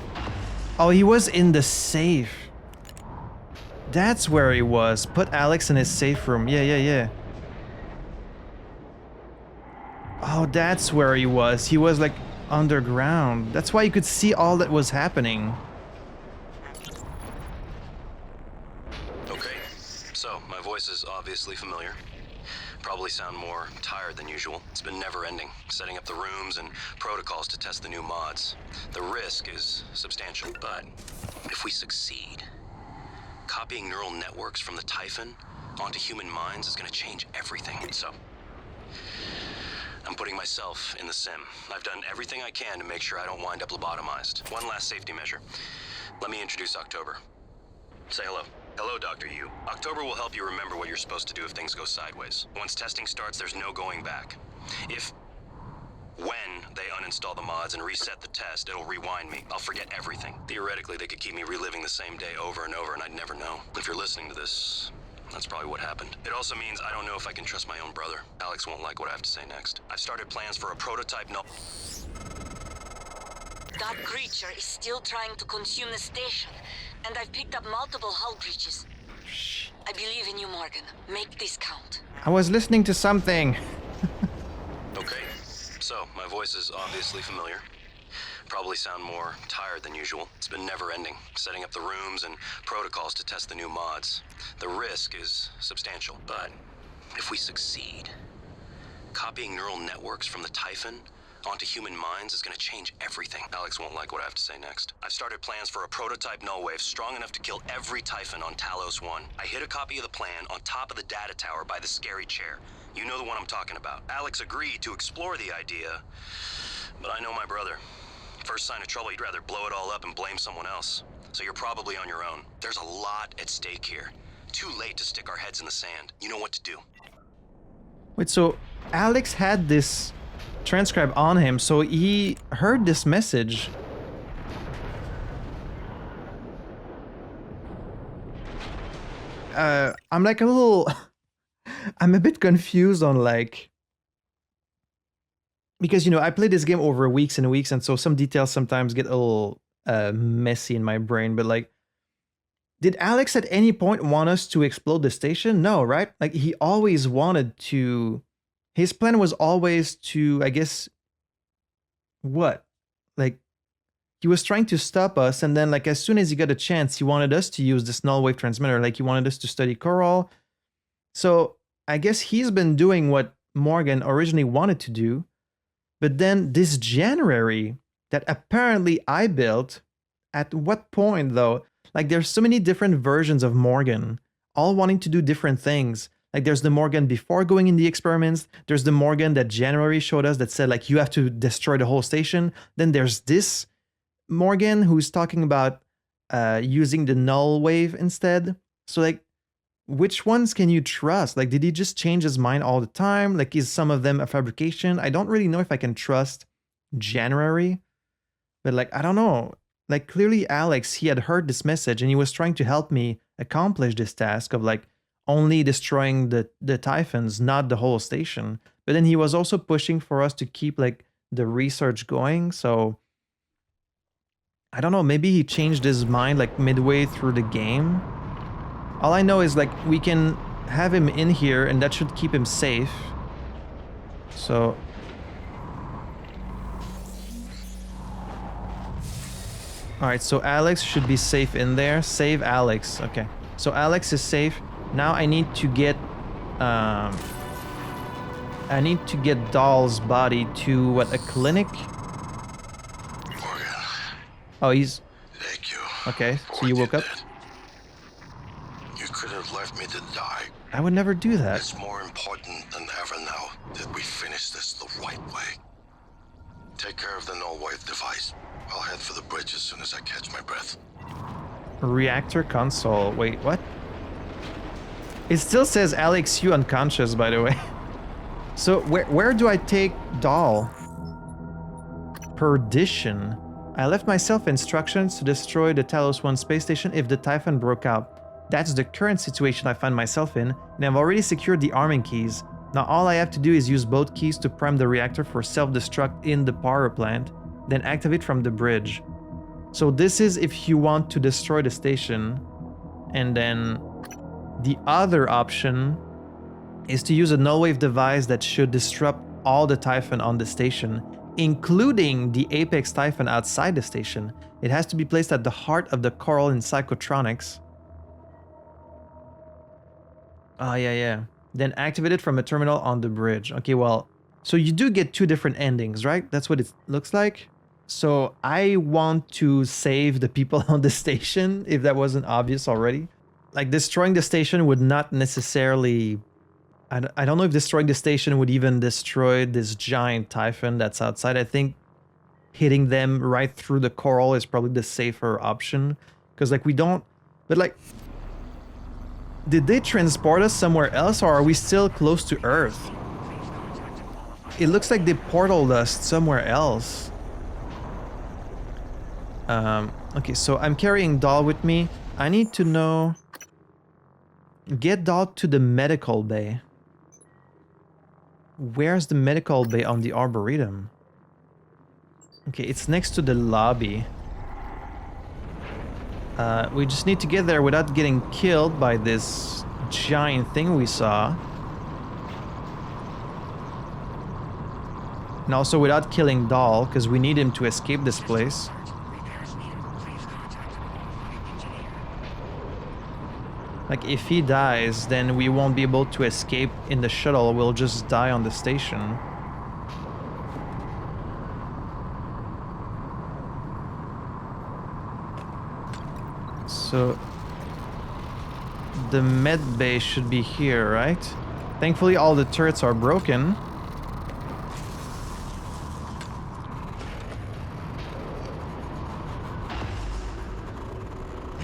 Oh, he was in the safe. That's where he was. Put Alex in his safe room. Yeah. Oh, that's where he was. He was like underground. That's why you could see all that was happening. Okay, so my voice is obviously familiar. Probably sound more tired than usual. It's been never-ending, setting up the rooms and protocols to test the new mods. The risk is substantial, but if we succeed, copying neural networks from the Typhon onto human minds is going to change everything. So, I'm putting myself in the sim. I've done everything I can to make sure I don't wind up lobotomized. One last safety measure. Let me introduce October. Say hello. Hello, Dr. Yu. October will help you remember what you're supposed to do if things go sideways. Once testing starts, there's no going back. When they uninstall the mods and reset the test, it'll rewind me. I'll forget everything. Theoretically, they could keep me reliving the same day over and over, and I'd never know. If you're listening to this, that's probably what happened. It also means I don't know if I can trust my own brother. Alex won't like what I have to say next. I've started plans for a prototype That creature is still trying to consume the station, and I've picked up multiple hull breaches. I believe in you, Morgan. Make this count. I was listening to something. Okay, so my voice is obviously familiar. Probably sound more tired than usual. It's been never-ending, setting up the rooms and protocols to test the new mods. The risk is substantial, but if we succeed, copying neural networks from the Typhon onto human minds is going to change everything. Alex won't like what I have to say next. I've started plans for a prototype null wave strong enough to kill every Typhon on Talos I. I hid a copy of the plan on top of the data tower by the scary chair. You know the one I'm talking about. Alex agreed to explore the idea, but I know my brother. First sign of trouble, he'd rather blow it all up and blame someone else. So you're probably on your own. There's a lot at stake here. Too late to stick our heads in the sand. You know what to do. Wait, so Alex had this transcribe on him, so he heard this message. I'm like a little... I'm a bit confused on like... Because, you know, I played this game over weeks and weeks, and so some details sometimes get a little messy in my brain, but like, did Alex at any point want us to explode the station? No, right? Like, he always wanted to... His plan was always to, I guess... What? Like, he was trying to stop us, and then, like, as soon as he got a chance, he wanted us to use this null wave transmitter. Like, he wanted us to study coral. So, I guess he's been doing what Morgan originally wanted to do. But then this January that apparently I built, at what point though? Like, there's so many different versions of Morgan, all wanting to do different things. Like, there's the Morgan before going in the experiments. There's the Morgan that January showed us that said, like, you have to destroy the whole station. Then there's this Morgan who's talking about using the null wave instead. So, like, which ones can you trust? Like, did he just change his mind all the time? Like, is some of them a fabrication? I don't really know if I can trust January. But, like, I don't know. Like, clearly Alex, he had heard this message and he was trying to help me accomplish this task of, like, only destroying the Typhons, not the whole station. But then he was also pushing for us to keep, like, the research going. So, I don't know. Maybe he changed his mind, like, midway through the game. All I know is, like, we can have him in here and that should keep him safe. So... Alright, so Alex should be safe in there. Save Alex. Okay. So Alex is safe. Now I need to get... I need to get Dahl's body to, what, a clinic? Morgan. Oh, he's... Thank you. Okay, so you woke up? You could have left me to die. I would never do that. It's more important than ever now that we finish this the right way. Take care of the null wave device. I'll head for the bridge as soon as I catch my breath. Reactor console. Wait, what? It still says Alex, you unconscious, by the way. So where do I take Dahl? Perdition. I left myself instructions to destroy the Talos I space station if the Typhon broke out. That's the current situation I find myself in, and I've already secured the arming keys. Now all I have to do is use both keys to prime the reactor for self-destruct in the power plant, then activate from the bridge. So this is if you want to destroy the station, and then the other option is to use a null wave device that should disrupt all the Typhon on the station, including the Apex Typhon outside the station. It has to be placed at the heart of the coral in psychotronics. Yeah. Then activate it from a terminal on the bridge. Okay, well, so you do get two different endings, right? That's what it looks like. So I want to save the people on the station, if that wasn't obvious already. Like, destroying the station would not necessarily... I don't know if destroying the station would even destroy this giant Typhon that's outside. I think hitting them right through the coral is probably the safer option. Because, like, we don't... But, like... Did they transport us somewhere else, or are we still close to Earth? It looks like they portaled us somewhere else. Okay, so I'm carrying Dahl with me. I need to know... Get Dahl to the medical bay. Where's the medical bay on the Arboretum? Okay, it's next to the lobby. We just need to get there without getting killed by this giant thing we saw. And also without killing Dahl, because we need him to escape this place. Like, if he dies, then we won't be able to escape in the shuttle. We'll just die on the station. So the med bay should be here, right? Thankfully all the turrets are broken.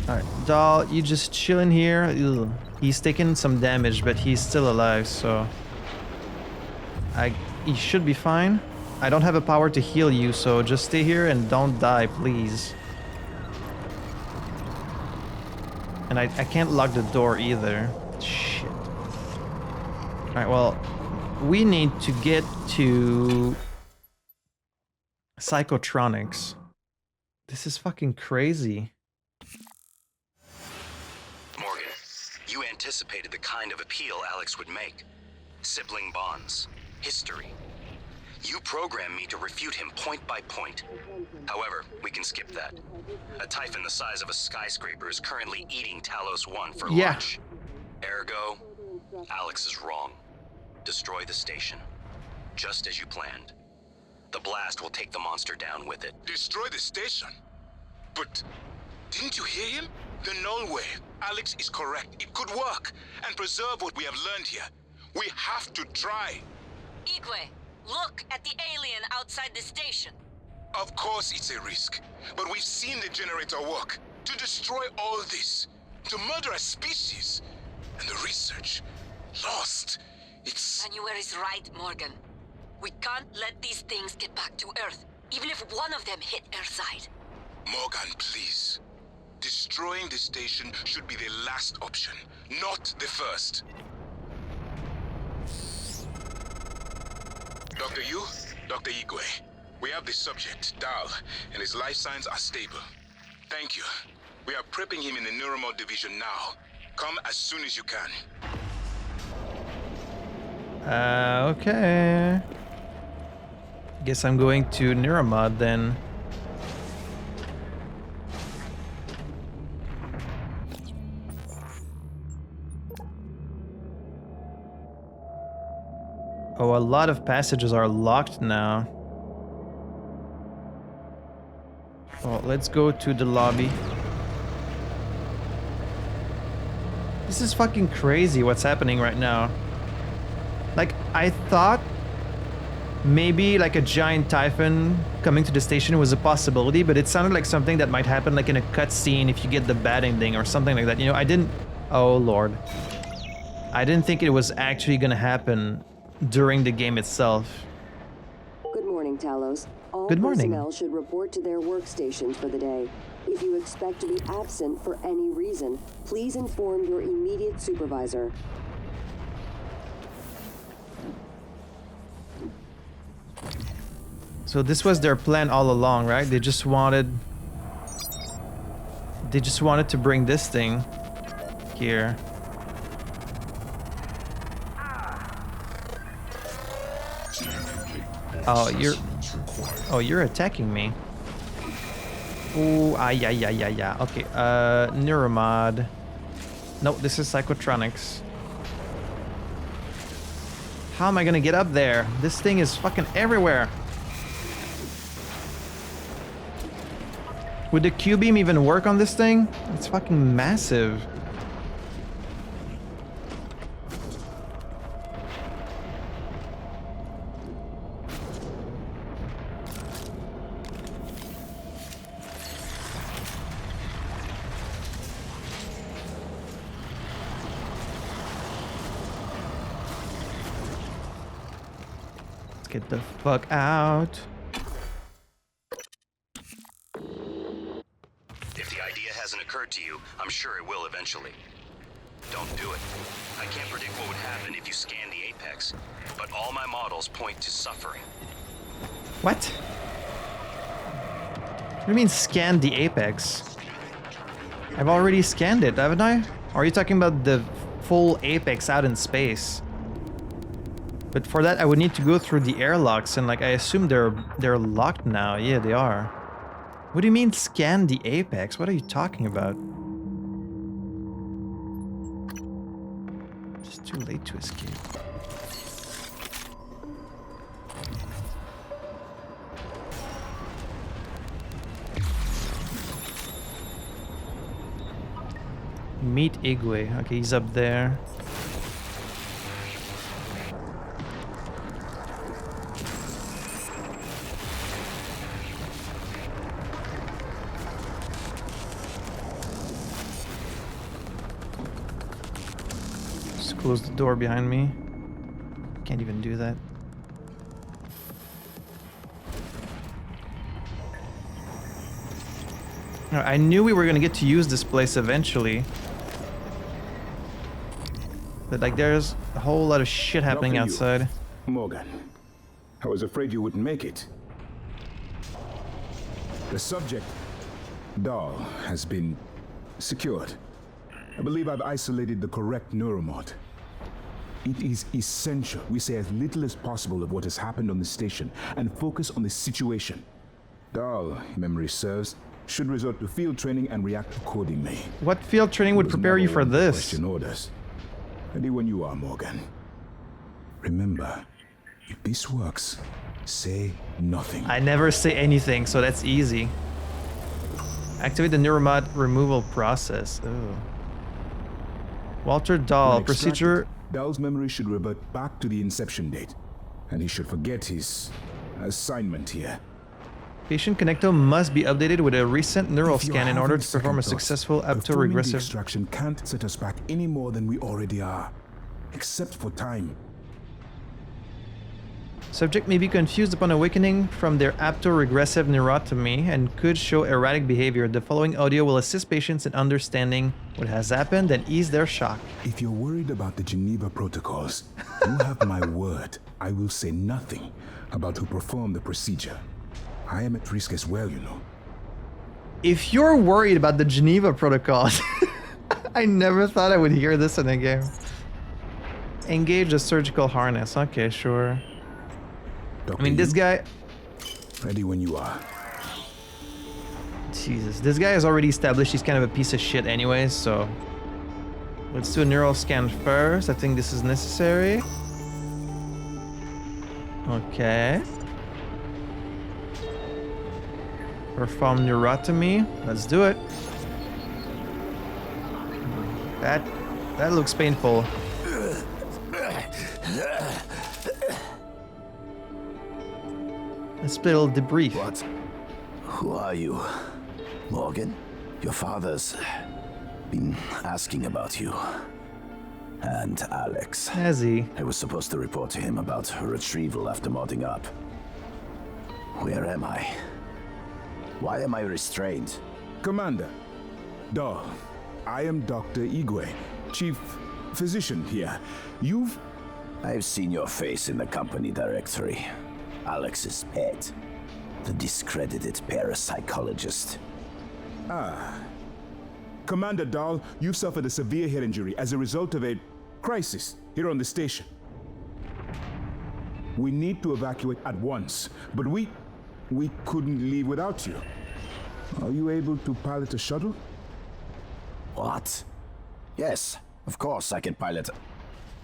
Alright, Dahl, you just chill in here. Ugh. He's taking some damage, but he's still alive, so... he should be fine. I don't have a power to heal you, so just stay here and don't die, please. And I can't lock the door either. Shit. Alright, well, we need to get to psychotronics. This is fucking crazy. Morgan, you anticipated the kind of appeal Alex would make. Sibling bonds, history. You programmed me to refute him point by point. However, we can skip that. A Typhon the size of a skyscraper is currently eating Talos I for lunch. Ergo, Alex is wrong. Destroy the station, just as you planned. The blast will take the monster down with it. Destroy the station? But didn't you hear him? The null wave. Alex is correct. It could work and preserve what we have learned here. We have to try. Igwe, look at the alien outside the station. Of course it's a risk, but we've seen the generator work. To destroy all this, to murder a species, and the research lost. It's... January is right, Morgan. We can't let these things get back to Earth, even if one of them hit Earthside. Morgan, please. Destroying the station should be the last option, not the first. Dr. Yu, Dr. Igwe, we have the subject, Dahl, and his life signs are stable. Thank you. We are prepping him in the neuromod division now. Come as soon as you can. Okay. Guess I'm going to neuromod then. Oh, a lot of passages are locked now. Well, let's go to the lobby. This is fucking crazy what's happening right now. Like, I thought maybe like a giant Typhon coming to the station was a possibility, but it sounded like something that might happen like in a cutscene if you get the bad ending or something like that. You know, I didn't... Oh, Lord. I didn't think it was actually gonna happen during the game itself. Good morning, Talos. All Good morning. personnel should report to their workstations for the day. If you expect to be absent for any reason, please inform your immediate supervisor. So this was their plan all along, right? They just wanted to bring this thing here. Oh, you're attacking me. Ooh, yeah. Okay, Neuromod. No, this is Psychotronics. How am I gonna get up there? This thing is fucking everywhere. Would the Q-beam even work on this thing? It's fucking massive. Let's get the fuck out. To you, I'm sure it will eventually. Don't do it. I can't predict what would happen if you scan the Apex, but all my models point to suffering. What? What do you mean scan the Apex? I've already scanned it, haven't I? Or are you talking about the full Apex out in space? But for that I would need to go through the airlocks, and like I assume they're locked now. Yeah, they are. What do you mean scan the Apex? What are you talking about? It's too late to escape. Meet Igwe. Okay, he's up there. Close the door behind me. Can't even do that. I knew we were gonna get to use this place eventually. But like there's a whole lot of shit happening outside. Morgan, I was afraid you wouldn't make it. The subject, Dahl, has been secured. I believe I've isolated the correct neuromod. It is essential we say as little as possible of what has happened on the station and focus on the situation. Dahl, if memory serves, should resort to field training and react accordingly. What field training would prepare you for this? Question orders. Ready when you are, Morgan. Remember, if this works, say nothing. I never say anything, so that's easy. Activate the neuromod removal process. Oh. Walter Dahl, procedure. Dahl's memory should revert back to the inception date, and he should forget his assignment here. Patient connectome must be updated with a recent neural scan in order to perform a successful aptoregressive. Extraction can't set us back any more than we already are, except for time. Subject may be confused upon awakening from their aptoregressive neurotomy and could show erratic behavior. The following audio will assist patients in understanding what has happened and ease their shock. If you're worried about the Geneva protocols, you have my word. I will say nothing about who performed the procedure. I am at risk as well, you know. If you're worried about the Geneva protocols, I never thought I would hear this in a game. Engage the surgical harness. Okay, sure. Dr. I mean, this guy... Ready when you are. Jesus, this guy has already established he's kind of a piece of shit anyways, so... Let's do a neural scan first. I think this is necessary. Okay. Perform neurotomy. Let's do it. That looks painful. Let's little debrief. What? Who are you? Morgan? Your father's been asking about you. And Alex. Has he? I was supposed to report to him about her retrieval after modding up. Where am I? Why am I restrained? Commander, Dahl, I am Dr. Igwe, Chief Physician here. I've seen your face in the company directory. Alex's pet. The discredited parapsychologist. Commander Dahl, you've suffered a severe head injury as a result of a crisis here on the station. We need to evacuate at once, but we couldn't leave without you. Are you able to pilot a shuttle? What? Yes, of course I can pilot.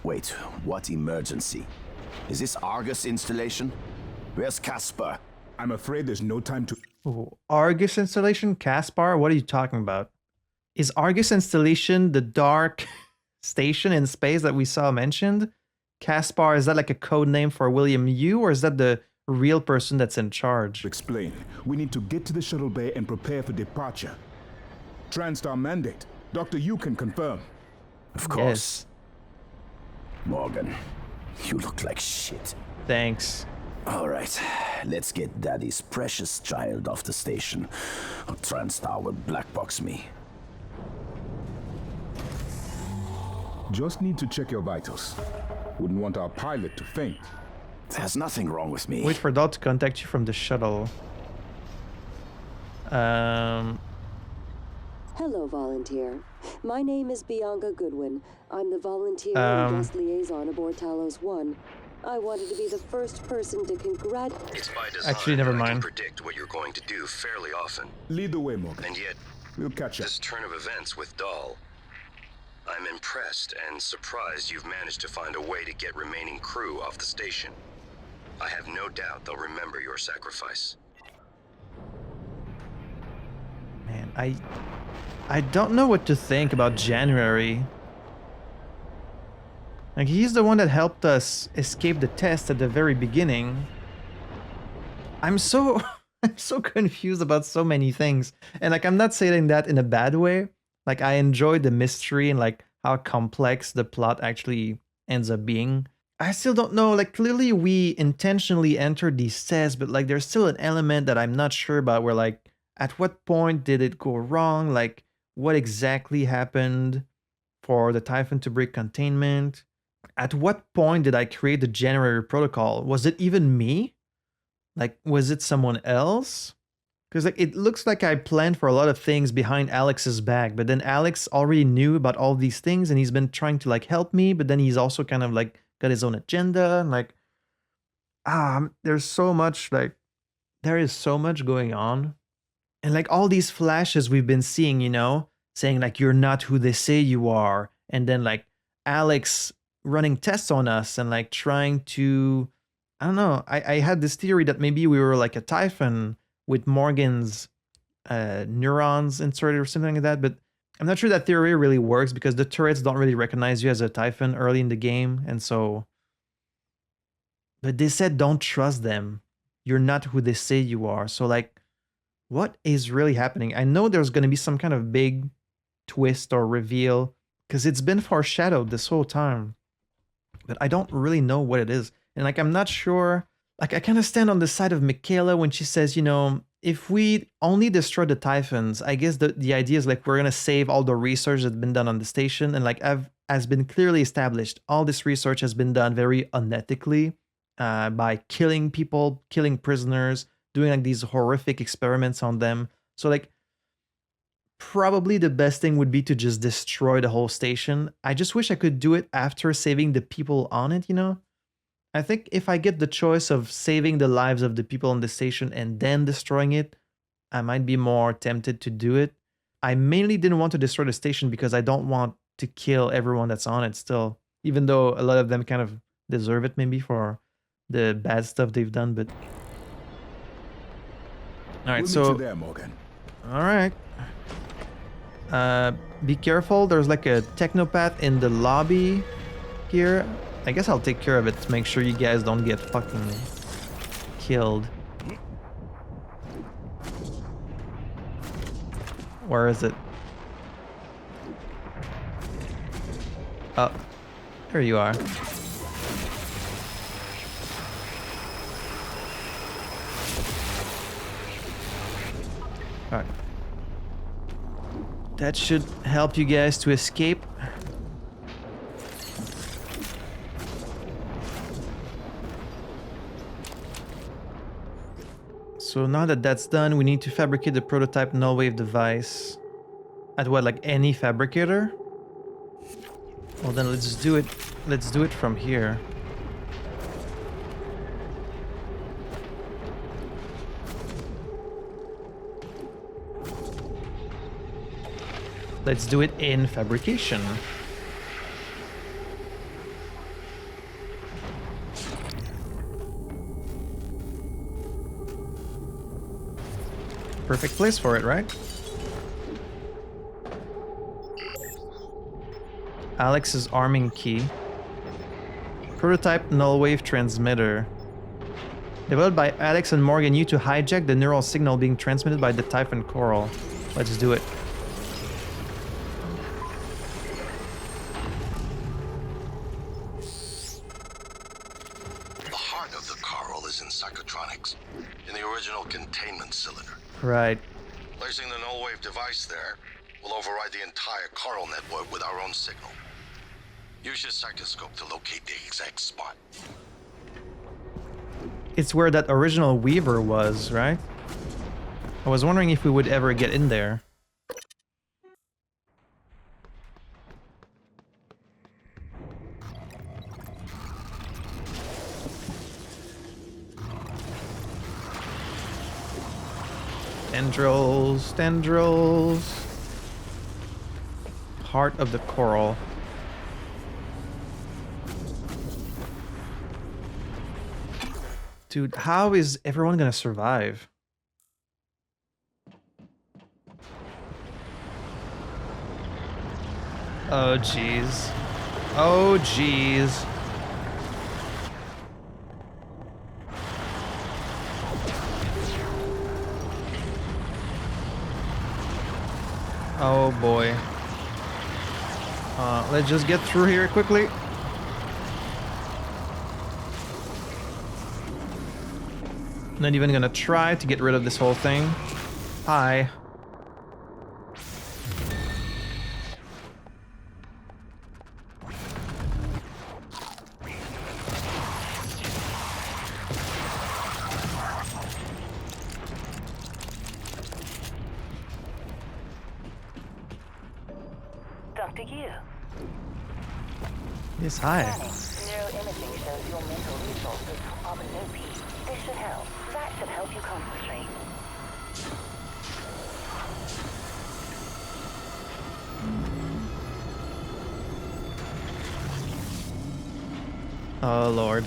Wait, what emergency? Is this Argus installation? Where's Casper? I'm afraid there's no time to... Ooh, Argus installation? Caspar? What are you talking about? Is Argus installation the dark station in space that we saw mentioned? Caspar, is that like a code name for William Yu, or is that the real person that's in charge? Explain. We need to get to the shuttle bay and prepare for departure. Transtar mandate. Dr. Yu can confirm. Of course. Yes. Morgan, you look like shit. Thanks. All right, let's get Daddy's precious child off the station, or Transtar will blackbox me. Just need to check your vitals. Wouldn't want our pilot to faint. There's nothing wrong with me. Wait for Dahl to contact you from the shuttle. Hello, volunteer. My name is Bianca Goodwin. I'm the volunteer and guest liaison aboard Talos I. I wanted to be the first person to congratulate... It's by design. Actually, never I can mind. predict what you're going to do fairly often. Lead the way, Morgan. And yet, We'll catch up. this turn of events with Dahl, I'm impressed and surprised you've managed to find a way to get remaining crew off the station. I have no doubt they'll remember your sacrifice. Man, I don't know what to think about January. Like, he's the one that helped us escape the test at the very beginning. I'm so confused about so many things. And like, I'm not saying that in a bad way. Like, I enjoyed the mystery and like how complex the plot actually ends up being. I still don't know, like, clearly we intentionally entered these tests, but like there's still an element that I'm not sure about where like, at what point did it go wrong? Like, what exactly happened for the Typhon to break containment? At what point did I create the January protocol? Was it even me? Like, was it someone else? Because like, it looks like I planned for a lot of things behind Alex's back, but then Alex already knew about all these things and he's been trying to like help me, but then he's also kind of like got his own agenda. And like, there's so much, like, there is so much going on. And like all these flashes we've been seeing, you know, saying like, you're not who they say you are. And then like Alex running tests on us and like trying to, I don't know. I had this theory that maybe we were like a Typhon with Morgan's neurons inserted or something like that. But I'm not sure that theory really works because the turrets don't really recognize you as a Typhon early in the game. And so, but they said, don't trust them. You're not who they say you are. So like, what is really happening? I know there's going to be some kind of big twist or reveal because it's been foreshadowed this whole time, but I don't really know what it is. And like, I'm not sure, like I kind of stand on the side of Michaela when she says, you know, if we only destroy the Typhons, I guess the idea is like, we're going to save all the research that's been done on the station. And like, has been clearly established, all this research has been done very unethically by killing people, killing prisoners, doing like these horrific experiments on them. So like, probably the best thing would be to just destroy the whole station. I just wish I could do it after saving the people on it, you know? I think if I get the choice of saving the lives of the people on the station and then destroying it, I might be more tempted to do it. I mainly didn't want to destroy the station because I don't want to kill everyone that's on it still, even though a lot of them kind of deserve it maybe for the bad stuff they've done, but... Alright, We'll so... meet you there, Morgan. Alright. Be careful, there's like a technopath in the lobby here. I guess I'll take care of it to make sure you guys don't get fucking killed. Where is it? Oh, there you are. Alright. That should help you guys to escape. So now that that's done, we need to fabricate the prototype null wave device. At what, like any fabricator? Well then let's do it. Let's do it from here. Let's do it in fabrication. Perfect place for it, right? Alex's arming key. Prototype null wave transmitter. Developed by Alex and Morgan U to hijack the neural signal being transmitted by the Typhon coral. Let's do it. The heart of the coral is in psychotronics, in the original containment cylinder. Right. Placing the null wave device there will override the entire coral network with our own signal. Use your psychoscope to locate the exact spot. It's where that original Weaver was, right? I was wondering if we would ever get in there. Tendrils, tendrils. Heart of the coral. Dude, how is everyone gonna survive? Oh, jeez. Oh, jeez. Oh, boy. Let's just get through here quickly. Not even gonna try to get rid of this whole thing. Hi. Dr. Yu. Yes, hi. Neuroimaging shows your mental resources are below peak. This should help. That should help you concentrate. Oh, Lord.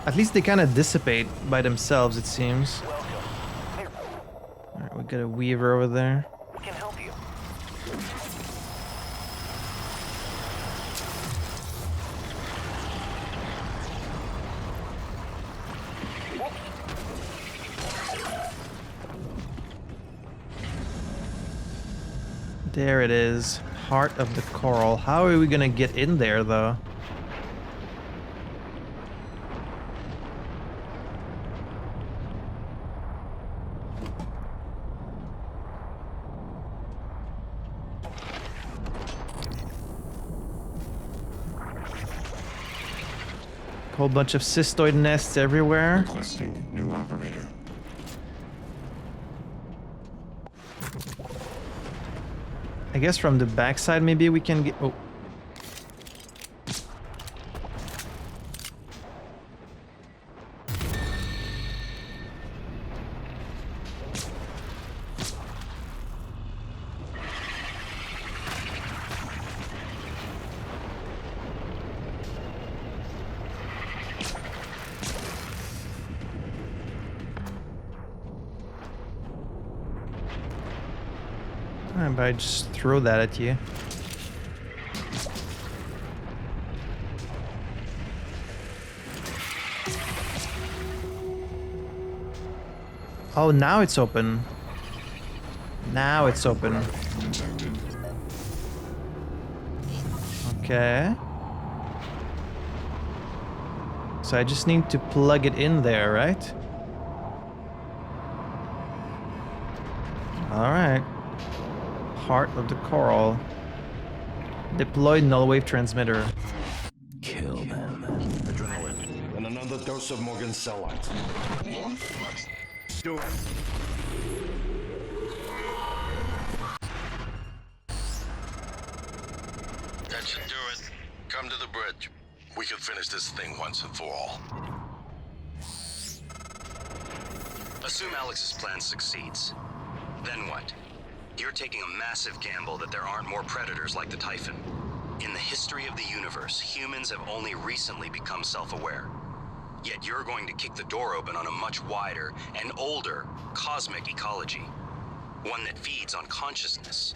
At least they kind of dissipate by themselves, it seems. Alright, we got a Weaver over there. We can help you. There it is. Heart of the coral. How are we gonna get in there, though? Whole bunch of cystoid nests everywhere. Requesting new operator. I guess from the backside maybe we can get... Oh. How about I just throw that at you? Oh, now it's open. Now it's open. Okay. So I just need to plug it in there, right? Alright. Heart of the coral. Deploy null wave transmitter. Kill them. Adrenaline. And another dose of Morgan's cell lines. Do it. That should do it. Come to the bridge. We can finish this thing once and for all. Assume Alex's plan succeeds. Then what? You're taking a massive gamble that there aren't more predators like the Typhon. In the history of the universe, humans have only recently become self-aware. Yet you're going to kick the door open on a much wider and older cosmic ecology. One that feeds on consciousness.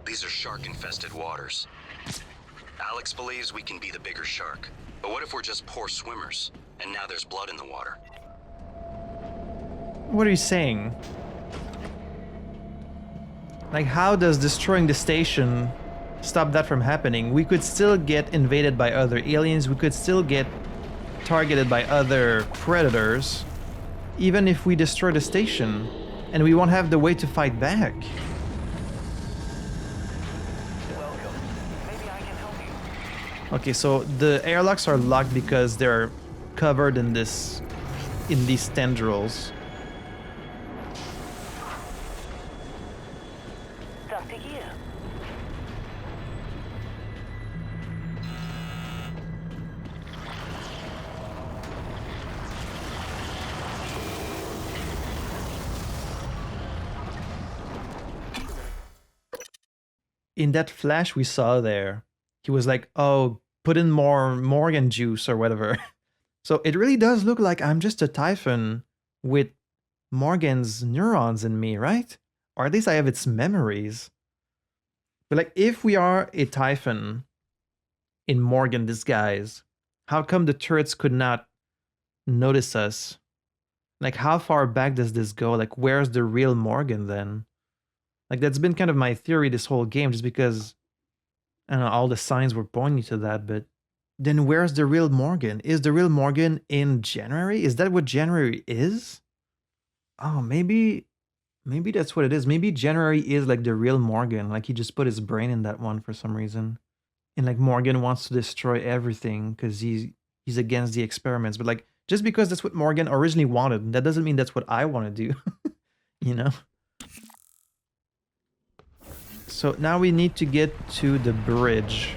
These are shark-infested waters. Alex believes we can be the bigger shark. But what if we're just poor swimmers, and now there's blood in the water? What are you saying? Like, how does destroying the station stop that from happening? We could still get invaded by other aliens, we could still get targeted by other predators, even if we destroy the station, and we won't have the way to fight back. Okay, so the airlocks are locked because they're covered in these tendrils. Dr. Yu. In that flash we saw there, he was like, oh, put in more Morgan juice or whatever. So it really does look like I'm just a Typhon with Morgan's neurons in me, right? Or at least I have its memories. But like, if we are a Typhon in Morgan disguise, how come the turrets could not notice us? Like, how far back does this go? Like, where's the real Morgan then? Like, that's been kind of my theory this whole game, just because, I don't know, all the signs were pointing to that, but then where's the real Morgan? Is the real Morgan in January? Is that what January is? Oh, maybe that's what it is. Maybe January is like the real Morgan. Like, he just put his brain in that one for some reason. And like, Morgan wants to destroy everything because he's against the experiments. But like, just because that's what Morgan originally wanted, that doesn't mean that's what I want to do. You know? So now we need to get to the bridge.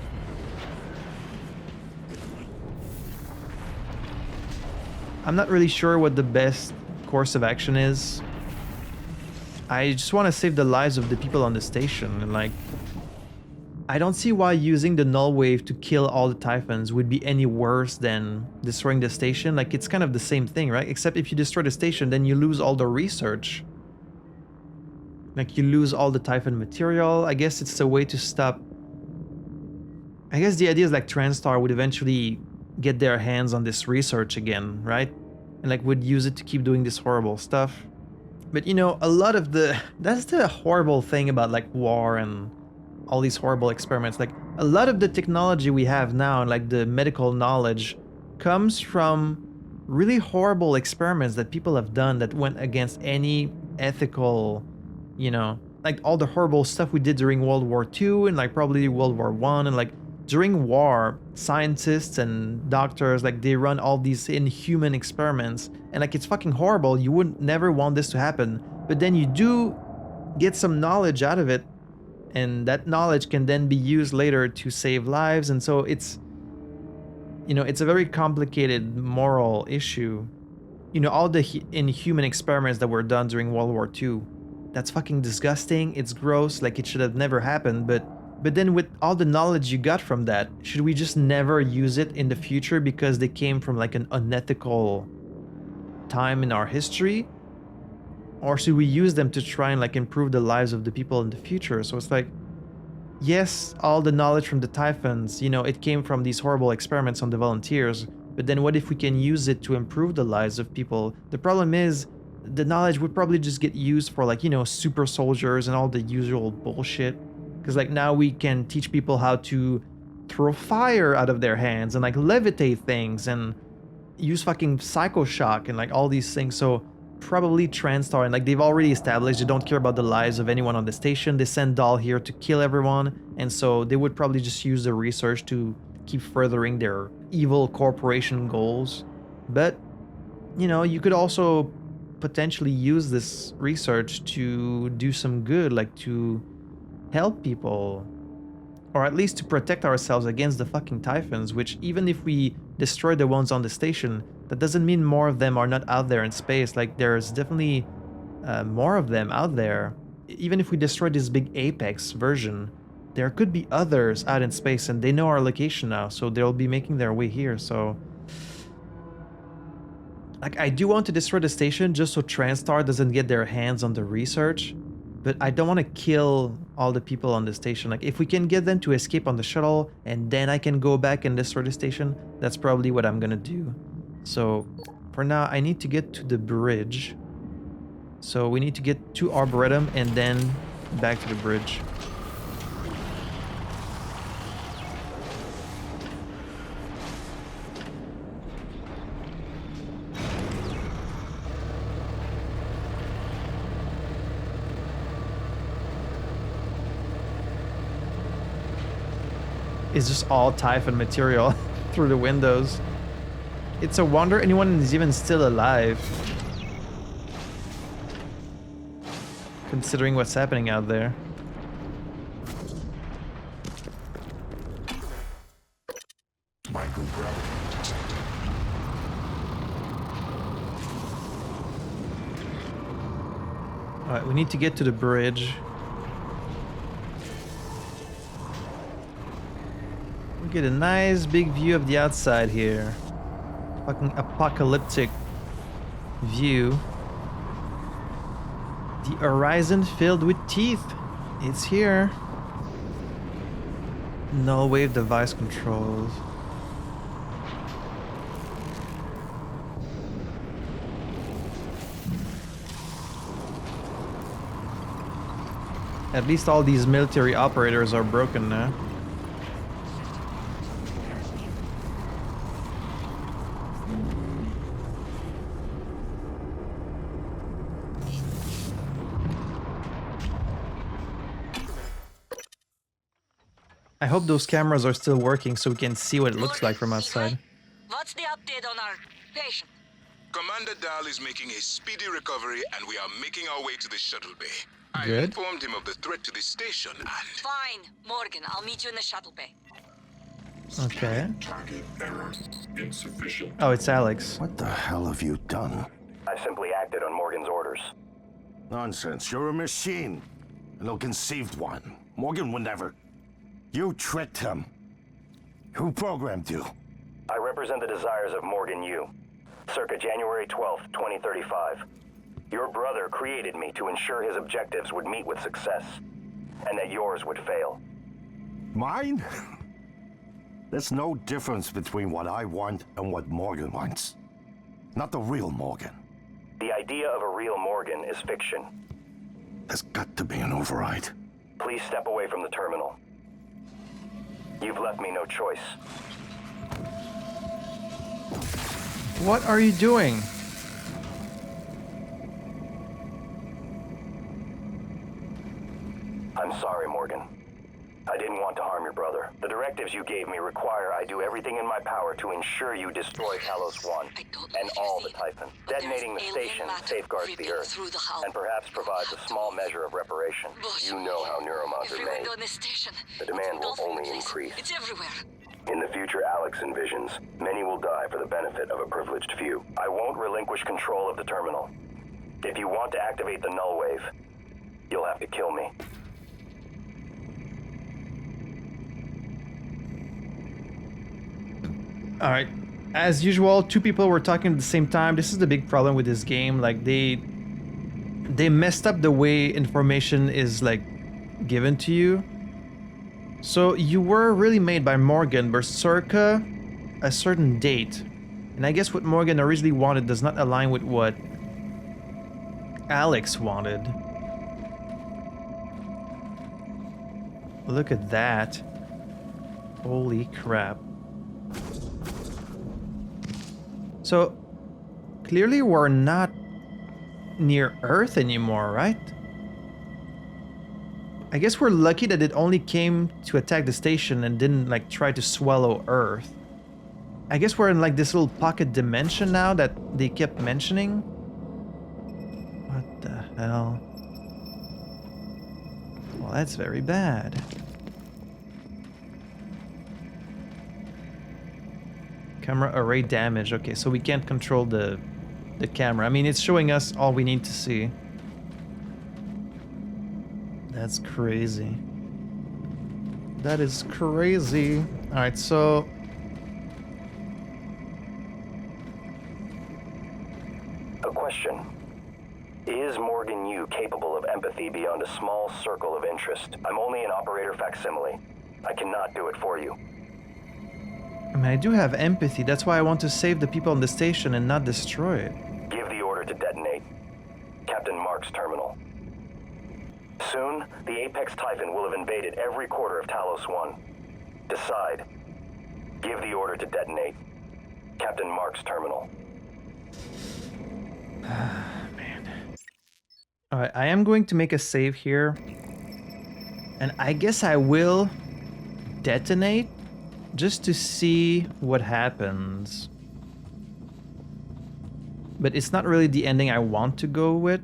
I'm not really sure what the best course of action is. I just want to save the lives of the people on the station, and like, I don't see why using the null wave to kill all the Typhons would be any worse than destroying the station. Like, it's kind of the same thing, right? Except if you destroy the station, then you lose all the research. Like, you lose all the Typhon material. I guess it's a way to stop... I guess the idea is like Transtar would eventually get their hands on this research again, right? And like, would use it to keep doing this horrible stuff. But you know, a lot of the... That's the horrible thing about like war and all these horrible experiments. Like, a lot of the technology we have now, and like the medical knowledge, comes from really horrible experiments that people have done that went against any ethical, you know, like all the horrible stuff we did during World War II and like probably World War I, and like during war, scientists and doctors, like, they run all these inhuman experiments, and like, it's fucking horrible. You would never want this to happen, but then you do get some knowledge out of it, and that knowledge can then be used later to save lives. And so it's, you know, it's a very complicated moral issue. You know, all the inhuman experiments that were done during World War II, that's fucking disgusting. It's gross. Like, it should have never happened. But then with all the knowledge you got from that, should we just never use it in the future because they came from like an unethical time in our history? or should we use them to try and like improve the lives of the people in the future? So it's like, yes, all the knowledge from the Typhons, you know, it came from these horrible experiments on the volunteers, but then what if we can use it to improve the lives of people? The problem is, the knowledge would probably just get used for like, you know, super soldiers and all the usual bullshit. Because like now we can teach people how to throw fire out of their hands and like levitate things and use fucking psychoshock and like all these things. So probably Transtar, and like they've already established they don't care about the lives of anyone on the station. They send Dahl here to kill everyone, and so they would probably just use the research to keep furthering their evil corporation goals. But you know, you could also potentially use this research to do some good, like to help people, or at least to protect ourselves against the fucking Typhons, which even if we destroy the ones on the station, that doesn't mean more of them are not out there in space. Like there's definitely more of them out there. Even if we destroy this big Apex version, there could be others out in space, and they know our location now, so they'll be making their way here. So like I do want to destroy the station just so Transtar doesn't get their hands on the research, but I don't want to kill all the people on the station. Like if we can get them to escape on the shuttle and then I can go back and destroy the station, that's probably what I'm gonna do. So for now I need to get to the bridge. So we need to get to Arboretum and then back to the bridge. It's just all Typhon material through the windows. It's a wonder anyone is even still alive, considering what's happening out there. Alright, we need to get to the bridge. Get a nice big view of the outside here. Fucking apocalyptic view. The horizon filled with teeth. It's here. Null wave device controls. At least all these military operators are broken now. I hope those cameras are still working so we can see what it looks like from outside. What's the update on our patient? Commander Dahl is making a speedy recovery and we are making our way to the shuttle bay. I Good. informed him of the threat to the station and... Fine, Morgan, I'll meet you in the shuttle bay. Okay. Target error insufficient. Oh, it's Alex. What the hell have you done? I simply acted on Morgan's orders. Nonsense. You're a machine. An ill-conceived one. Morgan would never... You tricked him. Who programmed you? I represent the desires of Morgan Yu. Circa January 12th, 2035. Your brother created me to ensure his objectives would meet with success, and that yours would fail. Mine? There's no difference between what I want and what Morgan wants. Not the real Morgan. The idea of a real Morgan is fiction. There's got to be an override. Please step away from the terminal. You've left me no choice. What are you doing? I'm sorry, Morgan. I didn't want to harm your brother. The directives you gave me require I do everything in my power to ensure you destroy Talos I and all the Typhons. Detonating the station safeguards the Earth and perhaps provides a small measure of reparation. You know how neuromods are made. The demand will only increase. It's everywhere. In the future Alex envisions, many will die for the benefit of a privileged few. I won't relinquish control of the terminal. If you want to activate the null wave, you'll have to kill me. Alright, as usual, two people were talking at the same time. This is the big problem with this game. Like, they they messed up the way information is like given to you. So you were really made by Morgan, but circa a certain date. And I guess what Morgan originally wanted does not align with what Alex wanted. Look at that. Holy crap. So, clearly we're not near Earth anymore, right? I guess we're lucky that it only came to attack the station and didn't like try to swallow Earth. I guess we're in like this little pocket dimension now that they kept mentioning. What the hell? Well, that's very bad. Camera array damage. Okay, so we can't control the camera. I mean, it's showing us all we need to see. That's crazy. That is crazy. All right, so a question. Is Morgan Yu capable of empathy beyond a small circle of interest? I'm only an operator facsimile. I cannot do it for you. I mean, I do have empathy. That's why I want to save the people on the station and not destroy it. Give the order to detonate. Captain Mark's terminal. Soon, the Apex Typhon will have invaded every quarter of Talos I. Decide. Give the order to detonate. Captain Mark's terminal. Man. Alright, I am going to make a save here. And I guess I will detonate just to see what happens. But it's not really the ending I want to go with.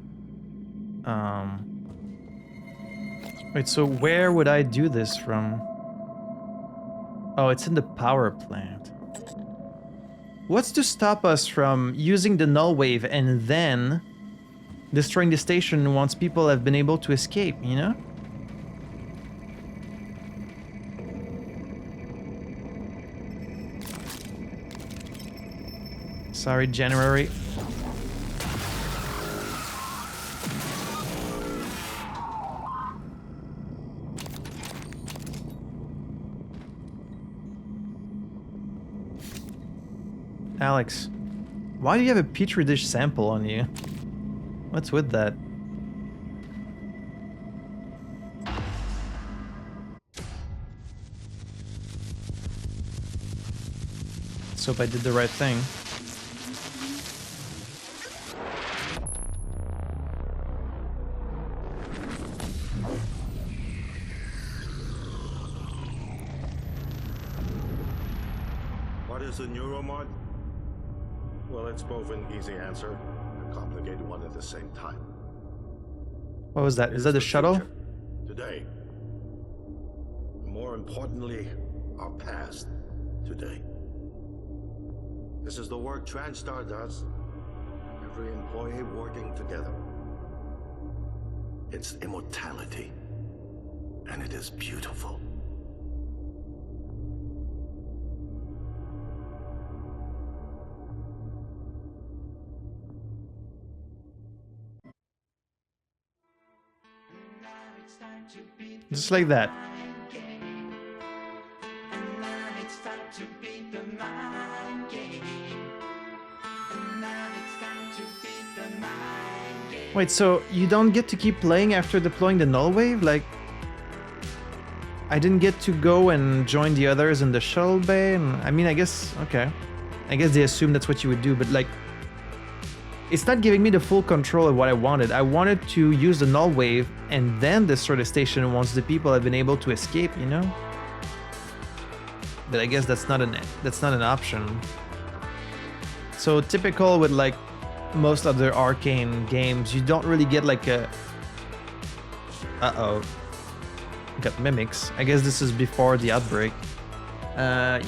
Wait, so where would I do this from? Oh, it's in the power plant. What's to stop us from using the null wave and then destroying the station once people have been able to escape, you know? Sorry, January. Alex, why do you have a petri dish sample on you? What's with that? Let's hope I did the right thing. What is a neuromod? Well, it's both an easy answer and a complicated one at the same time. What was that? Is that a shuttle? Future, today. More importantly, our past today. This is the work Transtar does. Every employee working together. It's immortality. And it is beautiful. Just like that. Wait, so you don't get to keep playing after deploying the null wave? Like, I didn't get to go and join the others in the shuttle bay? And I mean, I guess, okay. I guess they assume that's what you would do, but like, it's not giving me the full control of what I wanted. I wanted to use the null wave and then destroy the station once the people have been able to escape, you know? But I guess that's not an option. So typical with like most other arcane games, you don't really get like a... Uh-oh. Got mimics. I guess this is before the outbreak.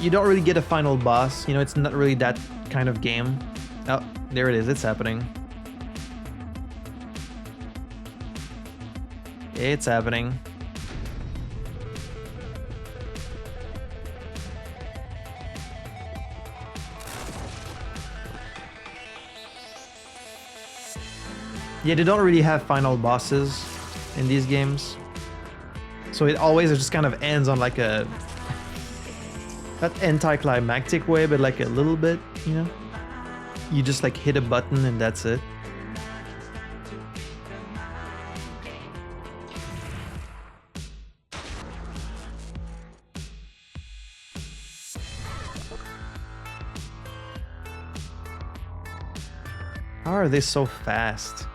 You don't really get a final boss. You know, it's not really that kind of game. Oh, there it is. It's happening. It's happening. Yeah, they don't really have final bosses in these games. So it always just kind of ends on like a... not anticlimactic way, but like a little bit, you know? You just like hit a button and that's it. How are they so fast?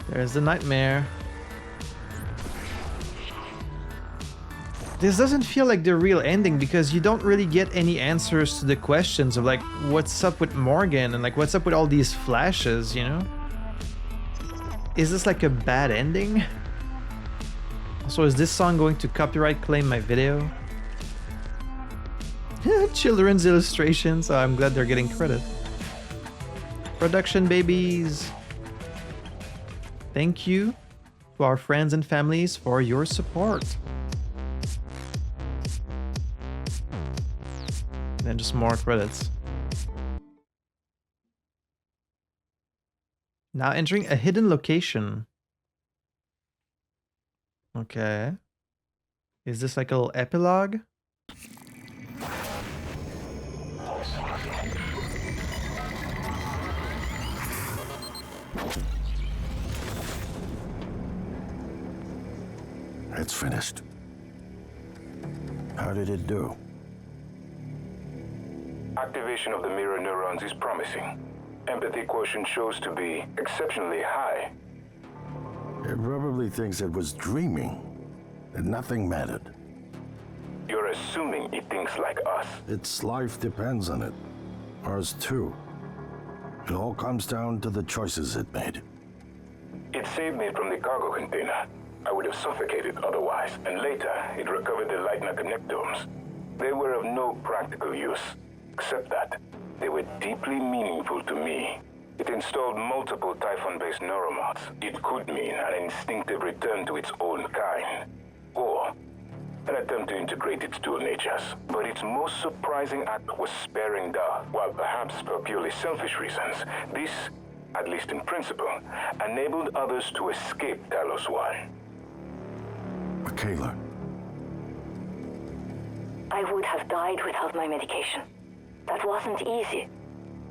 There's the nightmare. This doesn't feel like the real ending because you don't really get any answers to the questions of like what's up with Morgan and like what's up with all these flashes, you know? Is this like a bad ending? So is this song going to copyright claim my video? Children's illustrations. Oh, I'm glad they're getting credit. Production babies. Thank you to our friends and families for your support. And then just more credits. Now entering a hidden location. Okay. Is this like a little epilogue? It's finished. How did it do? Activation of the mirror neurons is promising. Empathy quotient shows to be exceptionally high. It probably thinks it was dreaming, and nothing mattered. You're assuming it thinks like us. Its life depends on it. Ours too. It all comes down to the choices it made. It saved me from the cargo container. I would have suffocated otherwise, and later it recovered the Lightner connectomes. They were of no practical use, except that they were deeply meaningful to me. It installed multiple Typhon-based neuromods. It could mean an instinctive return to its own kind, or an attempt to integrate its dual natures. But its most surprising act was sparing Da. While perhaps for purely selfish reasons, this, at least in principle, enabled others to escape Talos I. Michaela. I would have died without my medication. That wasn't easy.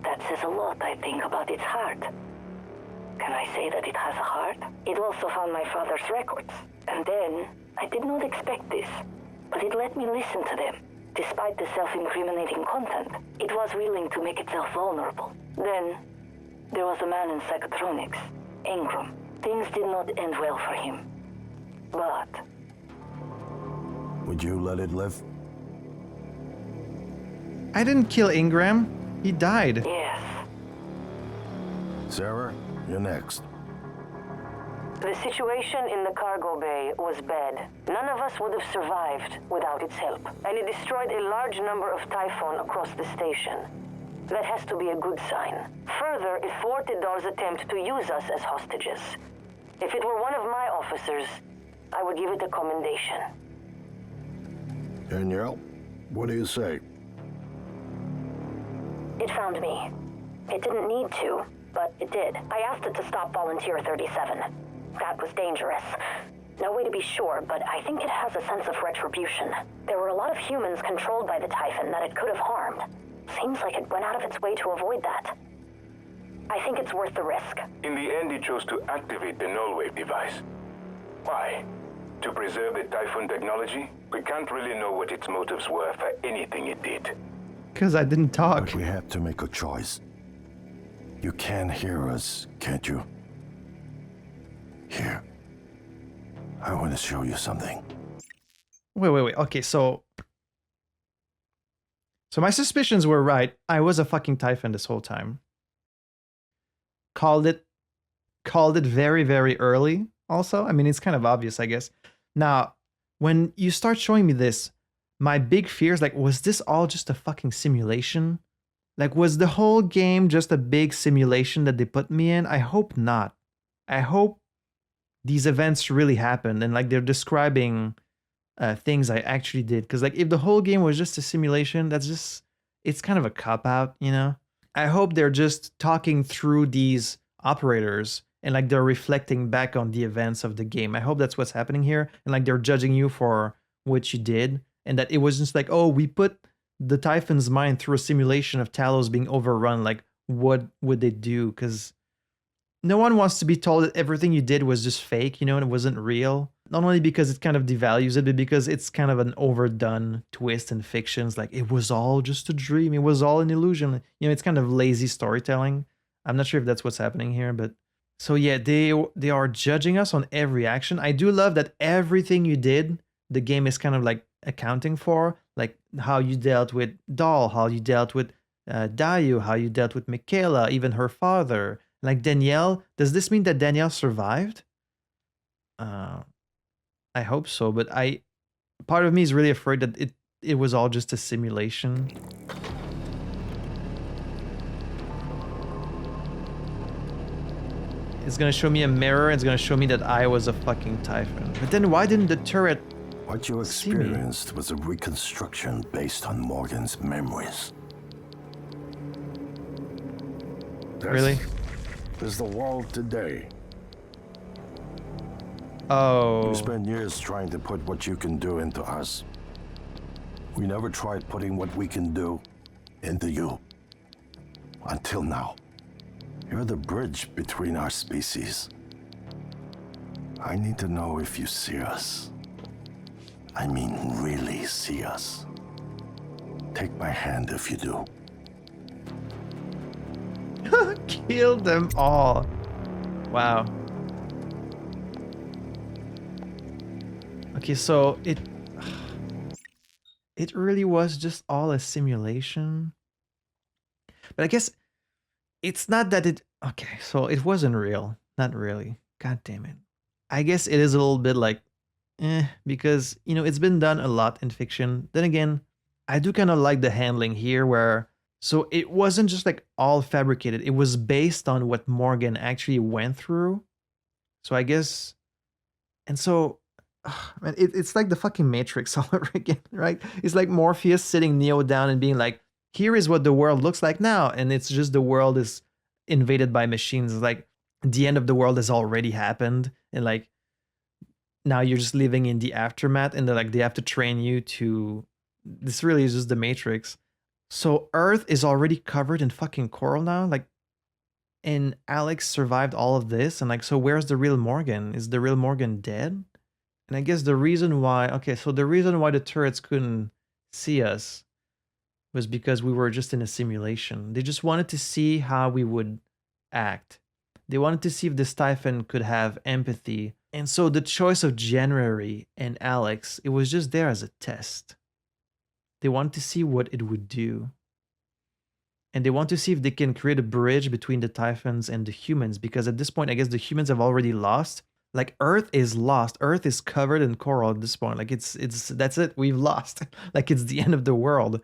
That says a lot, I think, about its heart. Can I say that it has a heart? It also found my father's records. And then, I did not expect this, but it let me listen to them. Despite the self-incriminating content, it was willing to make itself vulnerable. Then, there was a man in psychotronics, Ingram. Things did not end well for him. But... would you let it live? I didn't kill Ingram. He died. Yes. Sarah, you're next. The situation in the cargo bay was bad. None of us would have survived without its help. And it destroyed a large number of Typhon across the station. That has to be a good sign. Further, it thwarted Dar's attempt to use us as hostages. If it were one of my officers, I would give it a commendation. Danielle, what do you say? It found me. It didn't need to, but it did. I asked it to stop Volunteer 37. That was dangerous. No way to be sure, but I think it has a sense of retribution. There were a lot of humans controlled by the Typhon that it could have harmed. Seems like it went out of its way to avoid that. I think it's worth the risk. In the end, it chose to activate the null wave device. Why? To preserve the Typhon technology? We can't really know what its motives were for anything it did. Because I didn't talk. But we have to make a choice. You can hear us, can't you? Here. I want to show you something. Wait. Okay, so my suspicions were right. I was a fucking Typhon this whole time. Called it very, very early also. I mean, it's kind of obvious, I guess. Now, when you start showing me this, my big fear is like, was this all just a fucking simulation? Like, was the whole game just a big simulation that they put me in? I hope not. I hope these events really happened and like they're describing things I actually did. Because like if the whole game was just a simulation, that's just, it's kind of a cop-out, you know? I hope they're just talking through these operators and like they're reflecting back on the events of the game. I hope that's what's happening here. And like they're judging you for what you did. And that it was just like, oh, we put the Typhons' mind through a simulation of Talos being overrun. Like, what would they do? Because no one wants to be told that everything you did was just fake, you know, and it wasn't real. Not only because it kind of devalues it, but because it's kind of an overdone twist in fictions. Like, it was all just a dream. It was all an illusion. You know, it's kind of lazy storytelling. I'm not sure if that's what's happening here, but so yeah, they are judging us on every action. I do love that everything you did, the game is kind of like accounting for, like how you dealt with Dahl, how you dealt with Dayu, how you dealt with Michaela, even her father. Like Danielle, does this mean that Danielle survived? I hope so, but part of me is really afraid that it was all just a simulation. It's gonna show me a mirror, and it's gonna show me that I was a fucking Typhon. But then why didn't the turret What you experienced was a reconstruction based on Morgan's memories. Really? There's the world today. Oh. We spent years trying to put what you can do into us. We never tried putting what we can do into you. Until now. You're the bridge between our species. I need to know if you see us. I mean, really see us. Take my hand if you do. Kill them all. Wow. Okay, so it really was just all a simulation. But I guess it's not that it... Okay, so it wasn't real. Not really. God damn it. I guess it is a little bit like, because, you know, it's been done a lot in fiction. Then again, I do kind of like the handling here where... So it wasn't just like all fabricated. It was based on what Morgan actually went through. So I guess... And so... Man, it's like the fucking Matrix all over again, right? It's like Morpheus sitting Neo down and being like, here is what the world looks like now. And it's just the world is invaded by machines. It's like the end of the world has already happened. And like, now you're just living in the aftermath. And they're like, they have to train you to... This really is just the Matrix. So Earth is already covered in fucking coral now? Like, and Alex survived all of this? And like, so where's the real Morgan? Is the real Morgan dead? And I guess the reason why... Okay, so the reason why the turrets couldn't see us was because we were just in a simulation. They just wanted to see how we would act. They wanted to see if the Typhon could have empathy. And so the choice of January and Alex, it was just there as a test. They want to see what it would do. And they want to see if they can create a bridge between the Typhons and the humans, because at this point, I guess the humans have already lost. Like, Earth is lost. Earth is covered in coral at this point. Like, that's it. We've lost. Like, it's the end of the world.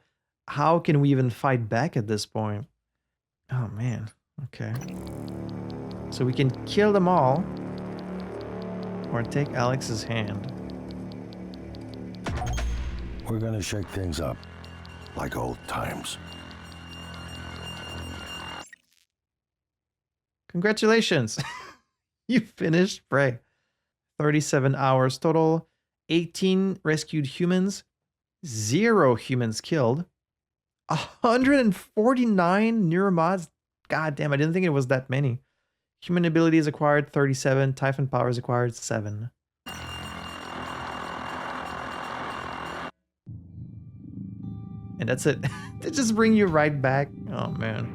How can we even fight back at this point? Oh, man. Okay. So we can kill them all. Or take Alex's hand. We're gonna shake things up, like old times. Congratulations! You finished Prey. 37 hours total, 18 rescued humans, 0 humans killed, 149 neuromods. God damn, I didn't think it was that many. Human abilities acquired 37, Typhon powers acquired 7. And that's it. They just bring you right back. Oh, man.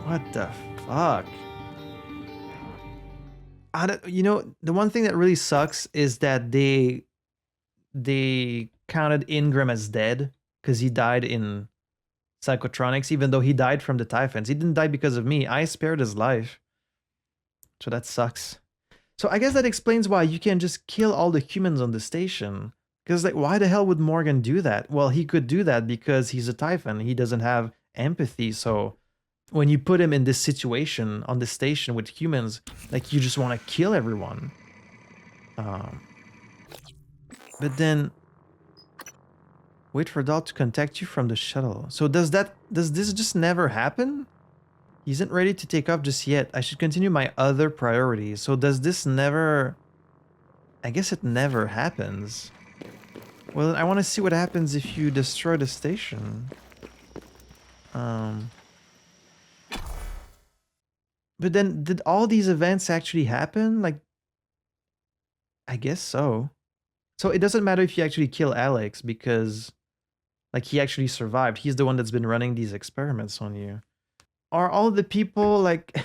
What the fuck? You know, the one thing that really sucks is that they counted Ingram as dead because he died in Psychotronics, even though he died from the Typhons. He didn't die because of me. I spared his life. So that sucks. So I guess that explains why you can't just kill all the humans on the station. Because, like, why the hell would Morgan do that? Well, he could do that because he's a Typhon. He doesn't have empathy. So when you put him in this situation on the station with humans, like, you just want to kill everyone. But then, Wait for Dahl to contact you from the shuttle. So does this just never happen? He isn't ready to take off just yet. I should continue my other priorities. So does this never... I guess it never happens. Well, I want to see what happens if you destroy the station. But then, did all these events actually happen? Like, I guess so. So it doesn't matter if you actually kill Alex because, like, he actually survived. He's the one that's been running these experiments on you. Are all the people, like,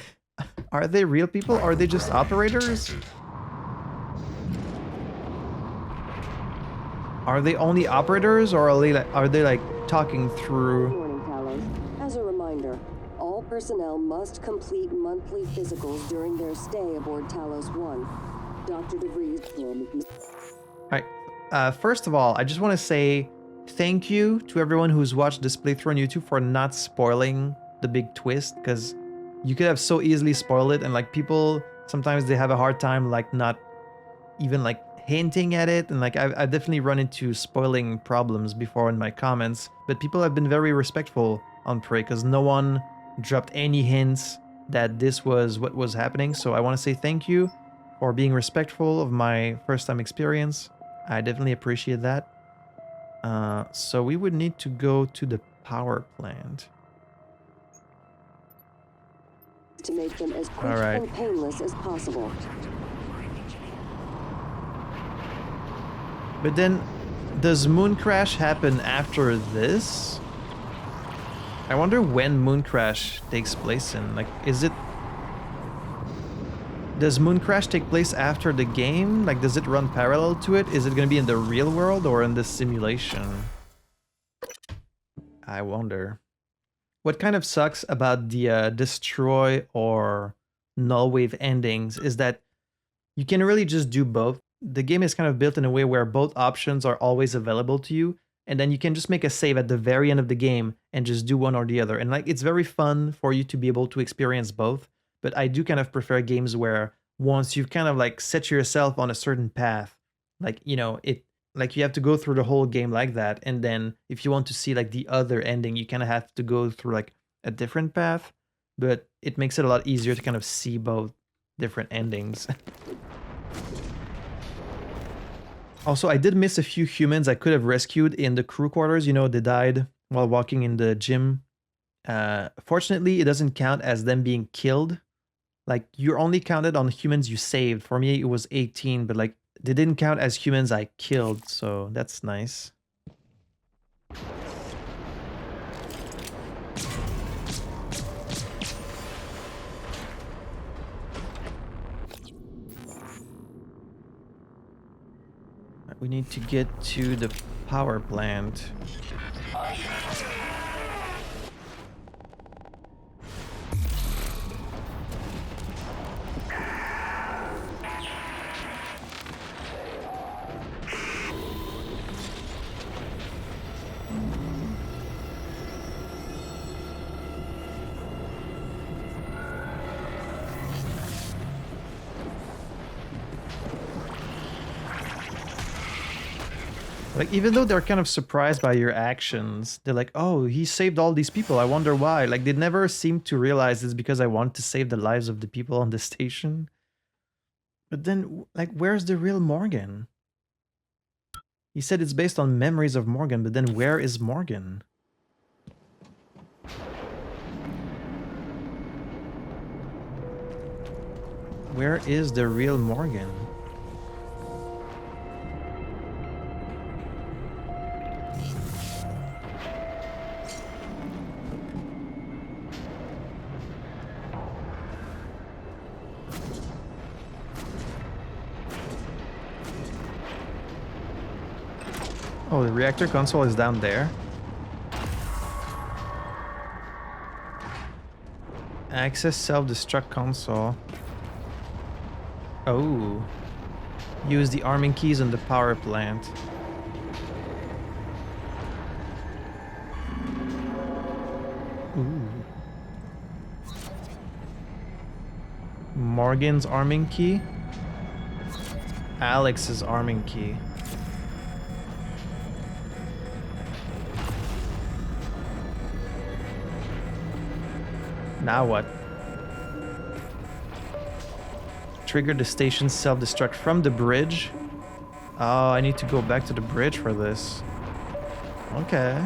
are they real people? Or are they just operators? Are they only operators, or are they like talking through? Good morning, Talos. As a reminder, all personnel must complete monthly physicals during their stay aboard Talos I. Dr. DeVries. Alright. First of all, I just want to say thank you to everyone who's watched this playthrough on YouTube for not spoiling the big twist, because you could have so easily spoiled it, and like people sometimes they have a hard time like not even like hinting at it, and like I've definitely run into spoiling problems before in my comments, but people have been very respectful on Prey because no one dropped any hints that this was what was happening. So I want to say thank you for being respectful of my first time experience. I definitely appreciate that. So we would need to go to the power plant to make them as quick and painless as possible. But then, does Moon Crash happen after this? I wonder when Moon Crash takes place in. Like, is it... Does Moon Crash take place after the game? Like, does it run parallel to it? Is it going to be in the real world or in the simulation? I wonder. What kind of sucks about the destroy or null wave endings is that you can really just do both. The game is kind of built in a way where both options are always available to you, and then you can just make a save at the very end of the game and just do one or the other. And like, it's very fun for you to be able to experience both, but I do kind of prefer games where once you've kind of like set yourself on a certain path, like, you know, like you have to go through the whole game like that, and then if you want to see like the other ending, you kind of have to go through like a different path, but it makes it a lot easier to kind of see both different endings. Also, I did miss a few humans I could have rescued in the crew quarters. You know, they died while walking in the gym. Fortunately, it doesn't count as them being killed. Like, you're only counted on humans you saved. For me, it was 18, but like, they didn't count as humans I killed, so that's nice. We need to get to the power plant. Like, even though they're kind of surprised by your actions, they're like, oh, he saved all these people, I wonder why. Like, they never seem to realize it's because I want to save the lives of the people on the station. But then, like, where's the real Morgan? He said it's based on memories of Morgan, but then where is Morgan? Where is the real Morgan? Oh, the reactor console is down there. Access self-destruct console. Oh. Use the arming keys on the power plant. Ooh. Morgan's arming key. Alex's arming key. Now what? Trigger the station's self-destruct from the bridge. Oh, I need to go back to the bridge for this. Okay.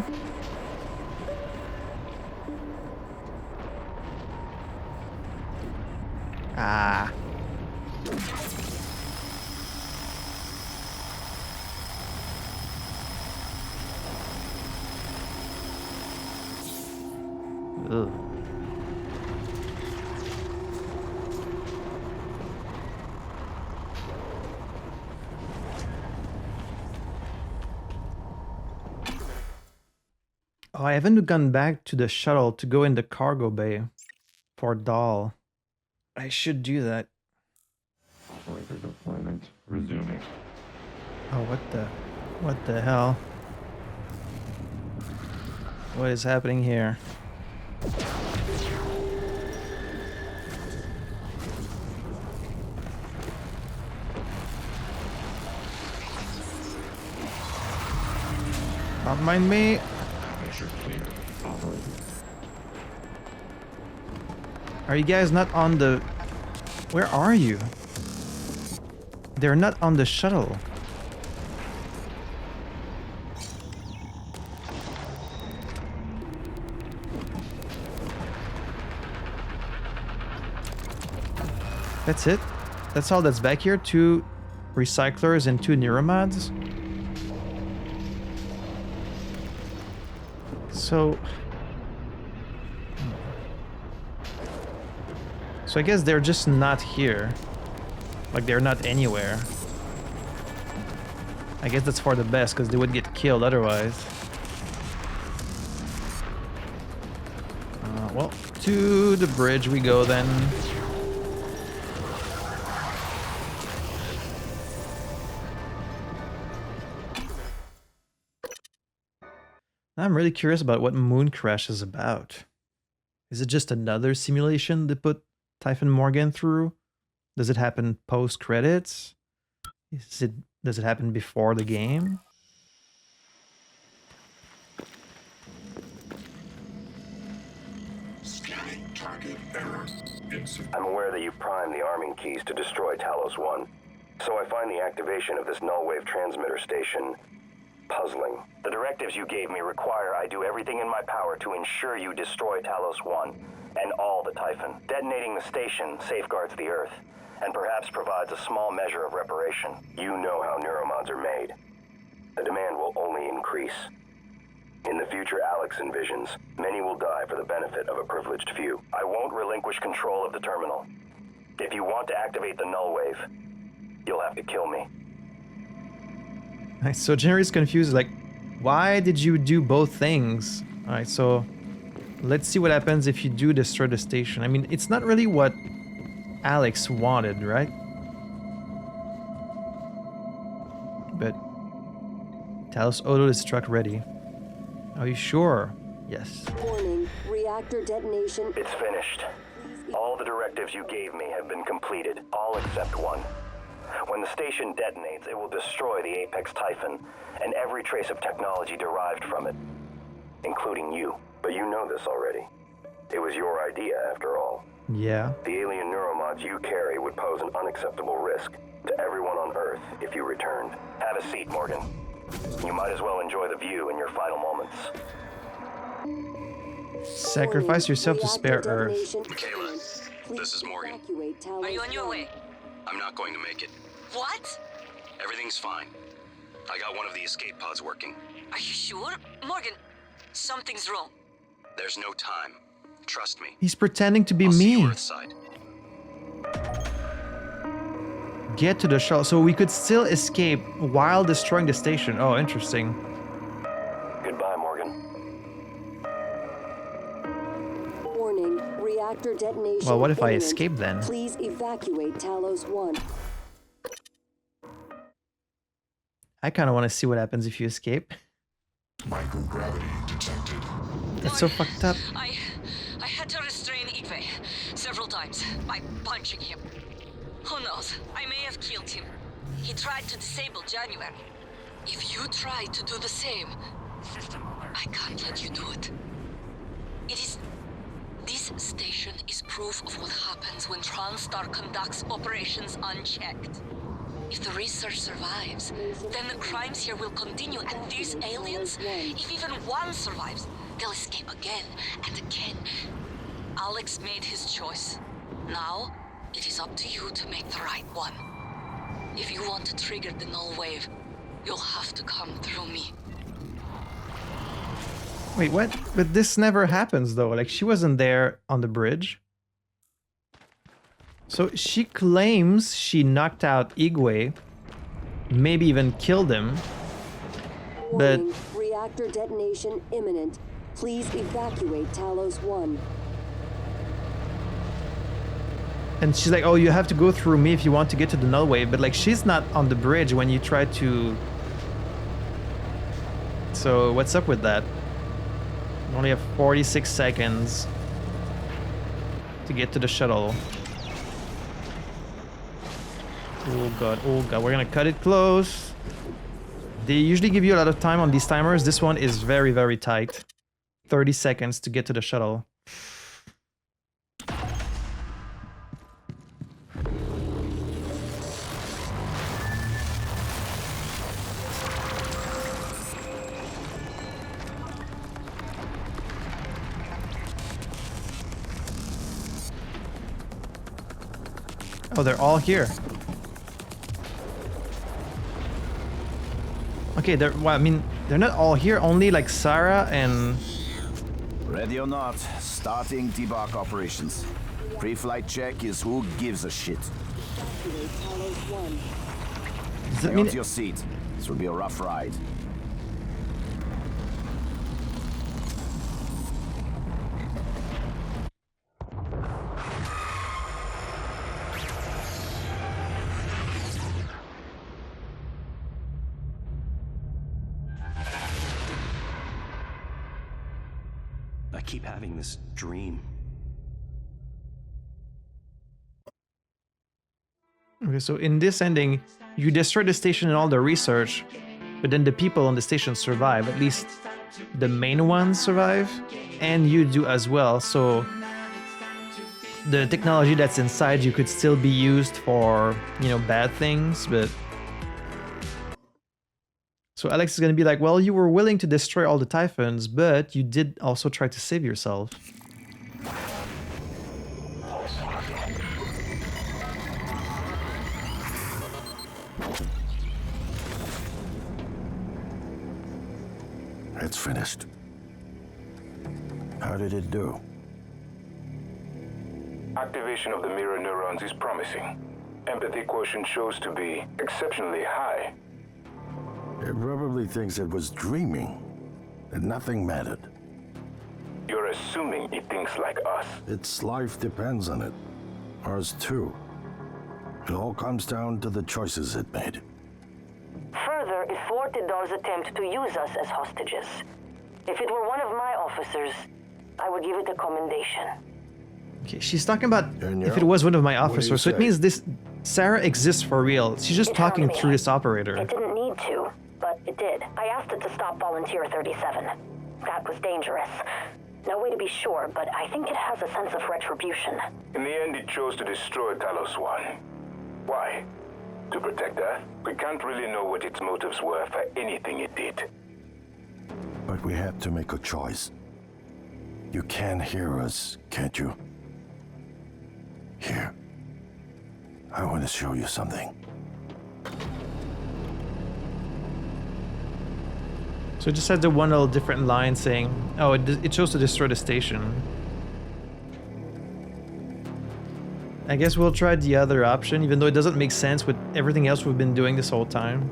Ah. Ugh. Oh, I haven't gone back to the shuttle to go in the cargo bay for Dahl. I should do that. Operator deployment resuming. Oh, what the hell? What is happening here? Don't mind me. Are you guys not on the... Where are you? They're not on the shuttle. That's it? That's all that's back here? 2 recyclers and 2 neuromods? So I guess they're just not here. Like, they're not anywhere. I guess that's for the best, because they would get killed otherwise. Well, to the bridge we go then. I'm really curious about what Moon Crash is about. Is it just another simulation they put Typhon Morgan through? Does it happen post-credits? Does it happen before the game? Scanning target error. I'm aware that you primed the arming keys to destroy Talos I, so I find the activation of this null wave transmitter station puzzling. The directives you gave me require I do everything in my power to ensure you destroy Talos I and all the Typhon. Detonating the station safeguards the Earth, and perhaps provides a small measure of reparation. You know how neuromods are made. The demand will only increase. In the future Alex envisions, many will die for the benefit of a privileged few. I won't relinquish control of the terminal. If you want to activate the null wave, you'll have to kill me. So Jenner's confused, like, why did you do both things? Alright, so let's see what happens if you do destroy the station. I mean, it's not really what Alex wanted, right? But Talos auto-destruct ready. Are you sure? Yes. Warning, reactor detonation. It's finished. All the directives you gave me have been completed, all except one. When the station detonates, it will destroy the Apex Typhon and every trace of technology derived from it, including you. But you know this already. It was your idea, after all. Yeah. The alien neuromods you carry would pose an unacceptable risk to everyone on Earth if you returned. Have a seat, Morgan. You might as well enjoy the view in your final moments. Sacrifice yourself to spare Earth. Michaela, this is Morgan. Are you on your way? I'm not going to make it. What? Everything's fine. I got one of the escape pods working. Are you sure? Morgan, something's wrong. There's no time. Trust me. He's pretending to be I'll see me. you Earthside. Get to the shuttle, so we could still escape while destroying the station. Oh, interesting. Goodbye, Morgan. Warning, reactor detonation. Well, what if I imminent. escape then? Please evacuate Talos I. I kind of want to see what happens if you escape. Microgravity detected. That's so fucked up. I had to restrain Igwe several times by punching him. Who knows? I may have killed him. He tried to disable January. If you try to do the same, I can't let you do it. It is This station is proof of what happens when Transtar conducts operations unchecked. If the research survives, then the crimes here will continue, and these aliens, if even one survives, they'll escape again and again. Alex made his choice. Now, it is up to you to make the right one. If you want to trigger the null wave, you'll have to come through me. Wait, what? But this never happens though. Like, she wasn't there on the bridge. So she claims she knocked out Igwe, maybe even killed him. But Warning, reactor detonation imminent. Please evacuate Talos I. and she's like, "Oh, you have to go through me if you want to get to the null wave." But like, she's not on the bridge when you try to. So what's up with that? You only have 46 seconds to get to the shuttle. Oh god, we're gonna cut it close. They usually give you a lot of time on these timers. This one is very, very tight. 30 seconds to get to the shuttle. Oh, they're all here. Okay, well, I mean, they're not all here, only like Sarah and... Ready or not, starting debark operations. Pre-flight check is who gives a shit. Hang on to your seat. This will be a rough ride. I keep having this dream. Okay, so in this ending, you destroy the station and all the research, but then the people on the station survive. At least the main ones survive, and you do as well. So the technology that's inside you could still be used for, you know, bad things, but... So Alex is going to be like, well, you were willing to destroy all the Typhons, but you did also try to save yourself. It's finished. How did it do? Activation of the mirror neurons is promising. Empathy quotient shows to be exceptionally high. It probably thinks it was dreaming, that nothing mattered. You're assuming it thinks like us. Its life depends on it. Ours too. It all comes down to the choices it made. Further, it thwarted Dar's attempt to use us as hostages. If it were one of my officers, I would give it a commendation. Okay, she's talking about if it was one of my officers, so it means this Sarah exists for real. She's just talking through this operator. It didn't need to, but it did. I asked it to stop Volunteer 37. That was dangerous. No way to be sure, but I think it has a sense of retribution. In the end, it chose to destroy Talos I. Why? To protect her? We can't really know what its motives were for anything it did. But we had to make a choice. You can hear us, can't you? Here. I want to show you something. So it just has the one little different line saying, oh, it chose to destroy the station. I guess we'll try the other option, even though it doesn't make sense with everything else we've been doing this whole time.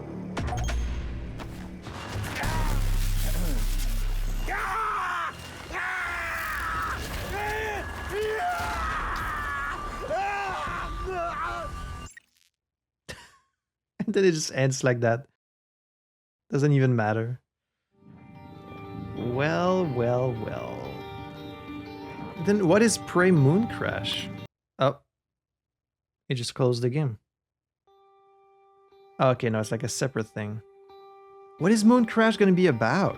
And then it just ends like that. Doesn't even matter. Well. Then what is Prey Moon Crash? Oh. It just closed the game. Oh, okay, no, it's like a separate thing. What is Moon Crash gonna be about?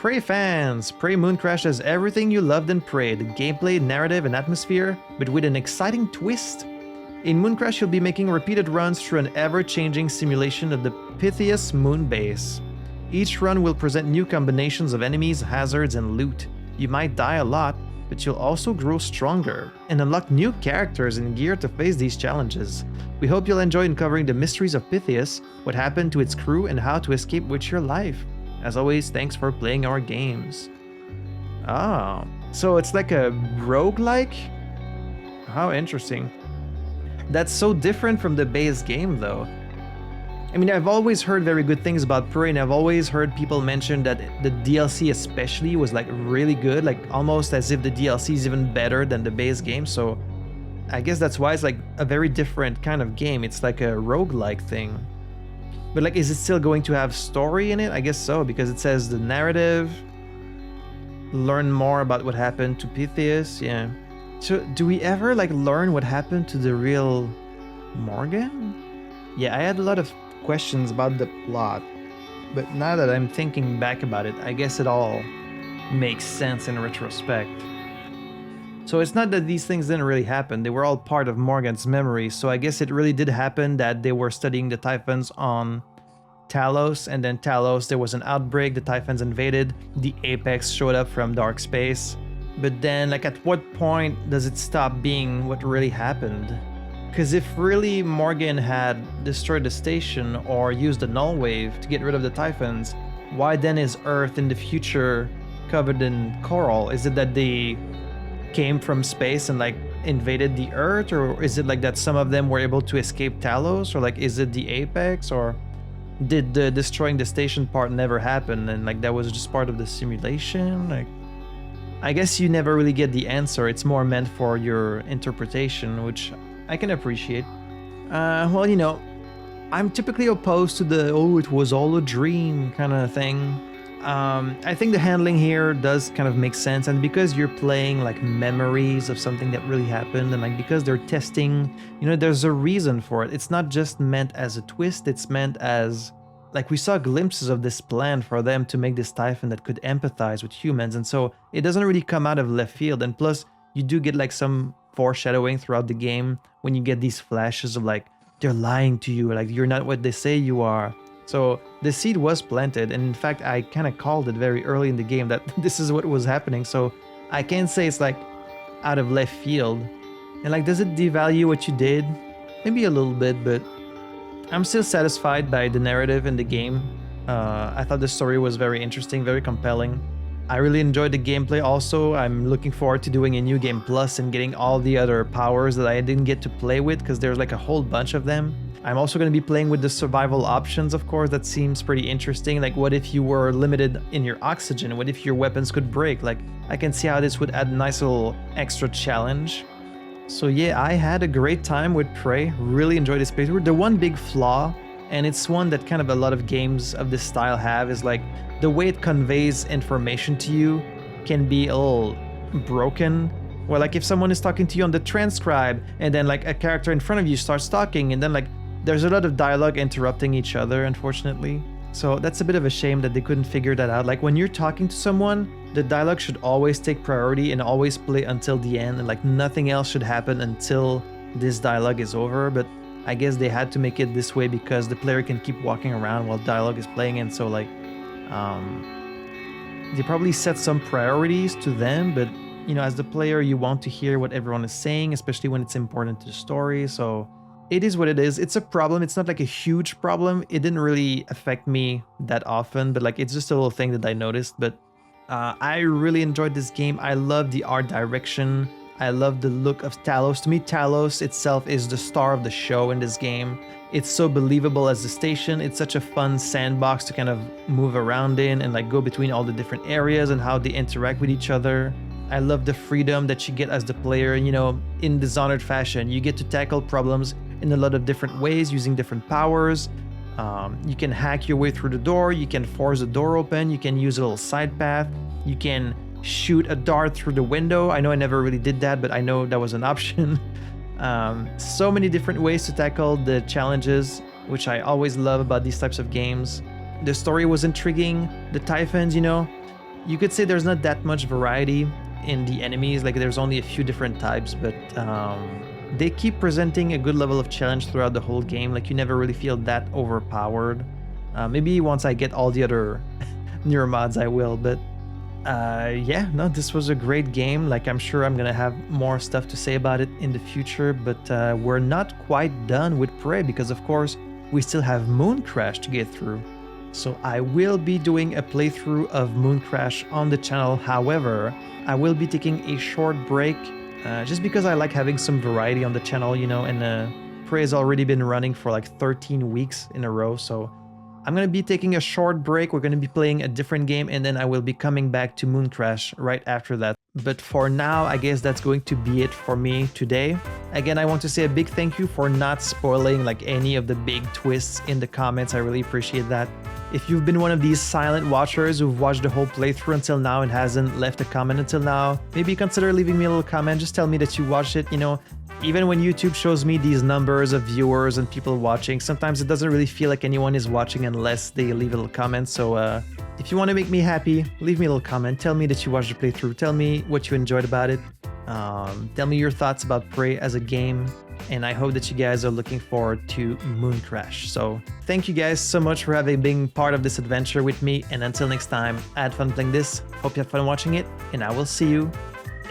Prey fans! Prey Mooncrash has everything you loved in Prey, the gameplay, narrative, and atmosphere, but with an exciting twist. In Mooncrash, you'll be making repeated runs through an ever-changing simulation of the Pythias moon base. Each run will present new combinations of enemies, hazards, and loot. You might die a lot, but you'll also grow stronger and unlock new characters and gear to face these challenges. We hope you'll enjoy uncovering the mysteries of Pythias, what happened to its crew, and how to escape with your life. As always, thanks for playing our games. Oh, so it's like a roguelike? How interesting. That's so different from the base game though. I mean, I've always heard very good things about Prey, and I've always heard people mention that the DLC especially was like really good, like almost as if the DLC is even better than the base game. So I guess that's why it's like a very different kind of game. It's like a roguelike thing. But like, is it still going to have story in it? I guess so, because it says the narrative, learn more about what happened to Pythias. Yeah. So do we ever like learn what happened to the real Morgan? Yeah, I had a lot of questions about the plot, but now that I'm thinking back about it, I guess it all makes sense in retrospect. So it's not that these things didn't really happen, they were all part of Morgan's memory, so I guess it really did happen that they were studying the Typhons on Talos, and then Talos, there was an outbreak, the Typhons invaded, the Apex showed up from dark space, but then like at what point does it stop being what really happened? Because if really Morgan had destroyed the station or used the null wave to get rid of the Typhons, why then is Earth in the future covered in coral? Is it that they came from space and like invaded the Earth, or is it like that some of them were able to escape Talos, or like is it the Apex, or did the destroying the station part never happen and like that was just part of the simulation? Like, I guess you never really get the answer. It's more meant for your interpretation, which I can appreciate. Well, you know, I'm typically opposed to the "oh, it was all a dream" kind of thing. I think the handling here does kind of make sense, and because you're playing like memories of something that really happened, and like because they're testing, you know, there's a reason for it. It's not just meant as a twist, it's meant as, like, we saw glimpses of this plan for them to make this Typhon that could empathize with humans, and so it doesn't really come out of left field. And plus, you do get like some foreshadowing throughout the game when you get these flashes of like, they're lying to you, like you're not what they say you are. So the seed was planted, and in fact I kind of called it very early in the game that this is what was happening, so I can't say it's like out of left field. And like, does it devalue what you did? Maybe a little bit, but I'm still satisfied by the narrative in the game. I thought the story was very interesting, very compelling. I really enjoyed the gameplay also. I'm looking forward to doing a new game plus and getting all the other powers that I didn't get to play with, because there's like a whole bunch of them. I'm also going to be playing with the survival options, of course. That seems pretty interesting. Like, what if you were limited in your oxygen? What if your weapons could break? Like, I can see how this would add a nice little extra challenge. So yeah, I had a great time with Prey. Really enjoyed this playthrough. The one big flaw, and it's one that kind of a lot of games of this style have, is like the way it conveys information to you can be a little broken. Where like if someone is talking to you on the transcribe and then like a character in front of you starts talking, and then like there's a lot of dialogue interrupting each other, unfortunately. So that's a bit of a shame that they couldn't figure that out. Like when you're talking to someone, the dialogue should always take priority and always play until the end, and like nothing else should happen until this dialogue is over. But I guess they had to make it this way because the player can keep walking around while dialogue is playing, and so like they probably set some priorities to them, but you know, as the player you want to hear what everyone is saying, especially when it's important to the story. So it is what it is. It's a problem. It's not like a huge problem. It didn't really affect me that often, but like it's just a little thing that I noticed. But I really enjoyed this game. I love the art direction. I love the look of Talos. To me, Talos itself is the star of the show in this game. It's so believable as the station. It's such a fun sandbox to kind of move around in and like go between all the different areas and how they interact with each other. I love the freedom that you get as the player, you know, in Dishonored fashion. You get to tackle problems in a lot of different ways using different powers. You can hack your way through the door. You can force the door open. You can use a little side path. You can shoot a dart through the window. I know I never really did that, but I know that was an option. So many different ways to tackle the challenges, which I always love about these types of games. The story was intriguing. The Typhons, you know, You could say there's not that much variety in the enemies, like there's only a few different types, but they keep presenting a good level of challenge throughout the whole game. Like you never really feel that overpowered. Maybe once I get all the other newer mods I will, but yeah, no, this was a great game. Like I'm sure I'm gonna have more stuff to say about it in the future, but we're not quite done with Prey because of course we still have Moon Crash to get through. So I will be doing a playthrough of Moon Crash on the channel. However, I will be taking a short break just because I like having some variety on the channel, you know, and Prey has already been running for like 13 weeks in a row, so I'm going to be taking a short break. We're going to be playing a different game, and then I will be coming back to Moon Crash right after that. But for now, I guess that's going to be it for me today. Again, I want to say a big thank you for not spoiling like any of the big twists in the comments. I really appreciate that. If you've been one of these silent watchers who've watched the whole playthrough until now and hasn't left a comment until now, maybe consider leaving me a little comment. Just tell me that you watched it, you know. Even when YouTube shows me these numbers of viewers and people watching, sometimes it doesn't really feel like anyone is watching unless they leave a little comment. So if you want to make me happy, leave me a little comment. Tell me that you watched the playthrough. Tell me what you enjoyed about it. Tell me your thoughts about Prey as a game. And I hope that you guys are looking forward to Moon Crash. So thank you guys so much for being part of this adventure with me. And until next time, I had fun playing this. Hope you had fun watching it. And I will see you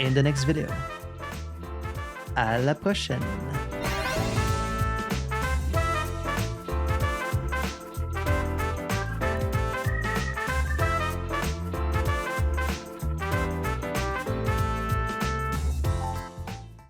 in the next video. À la prochaine.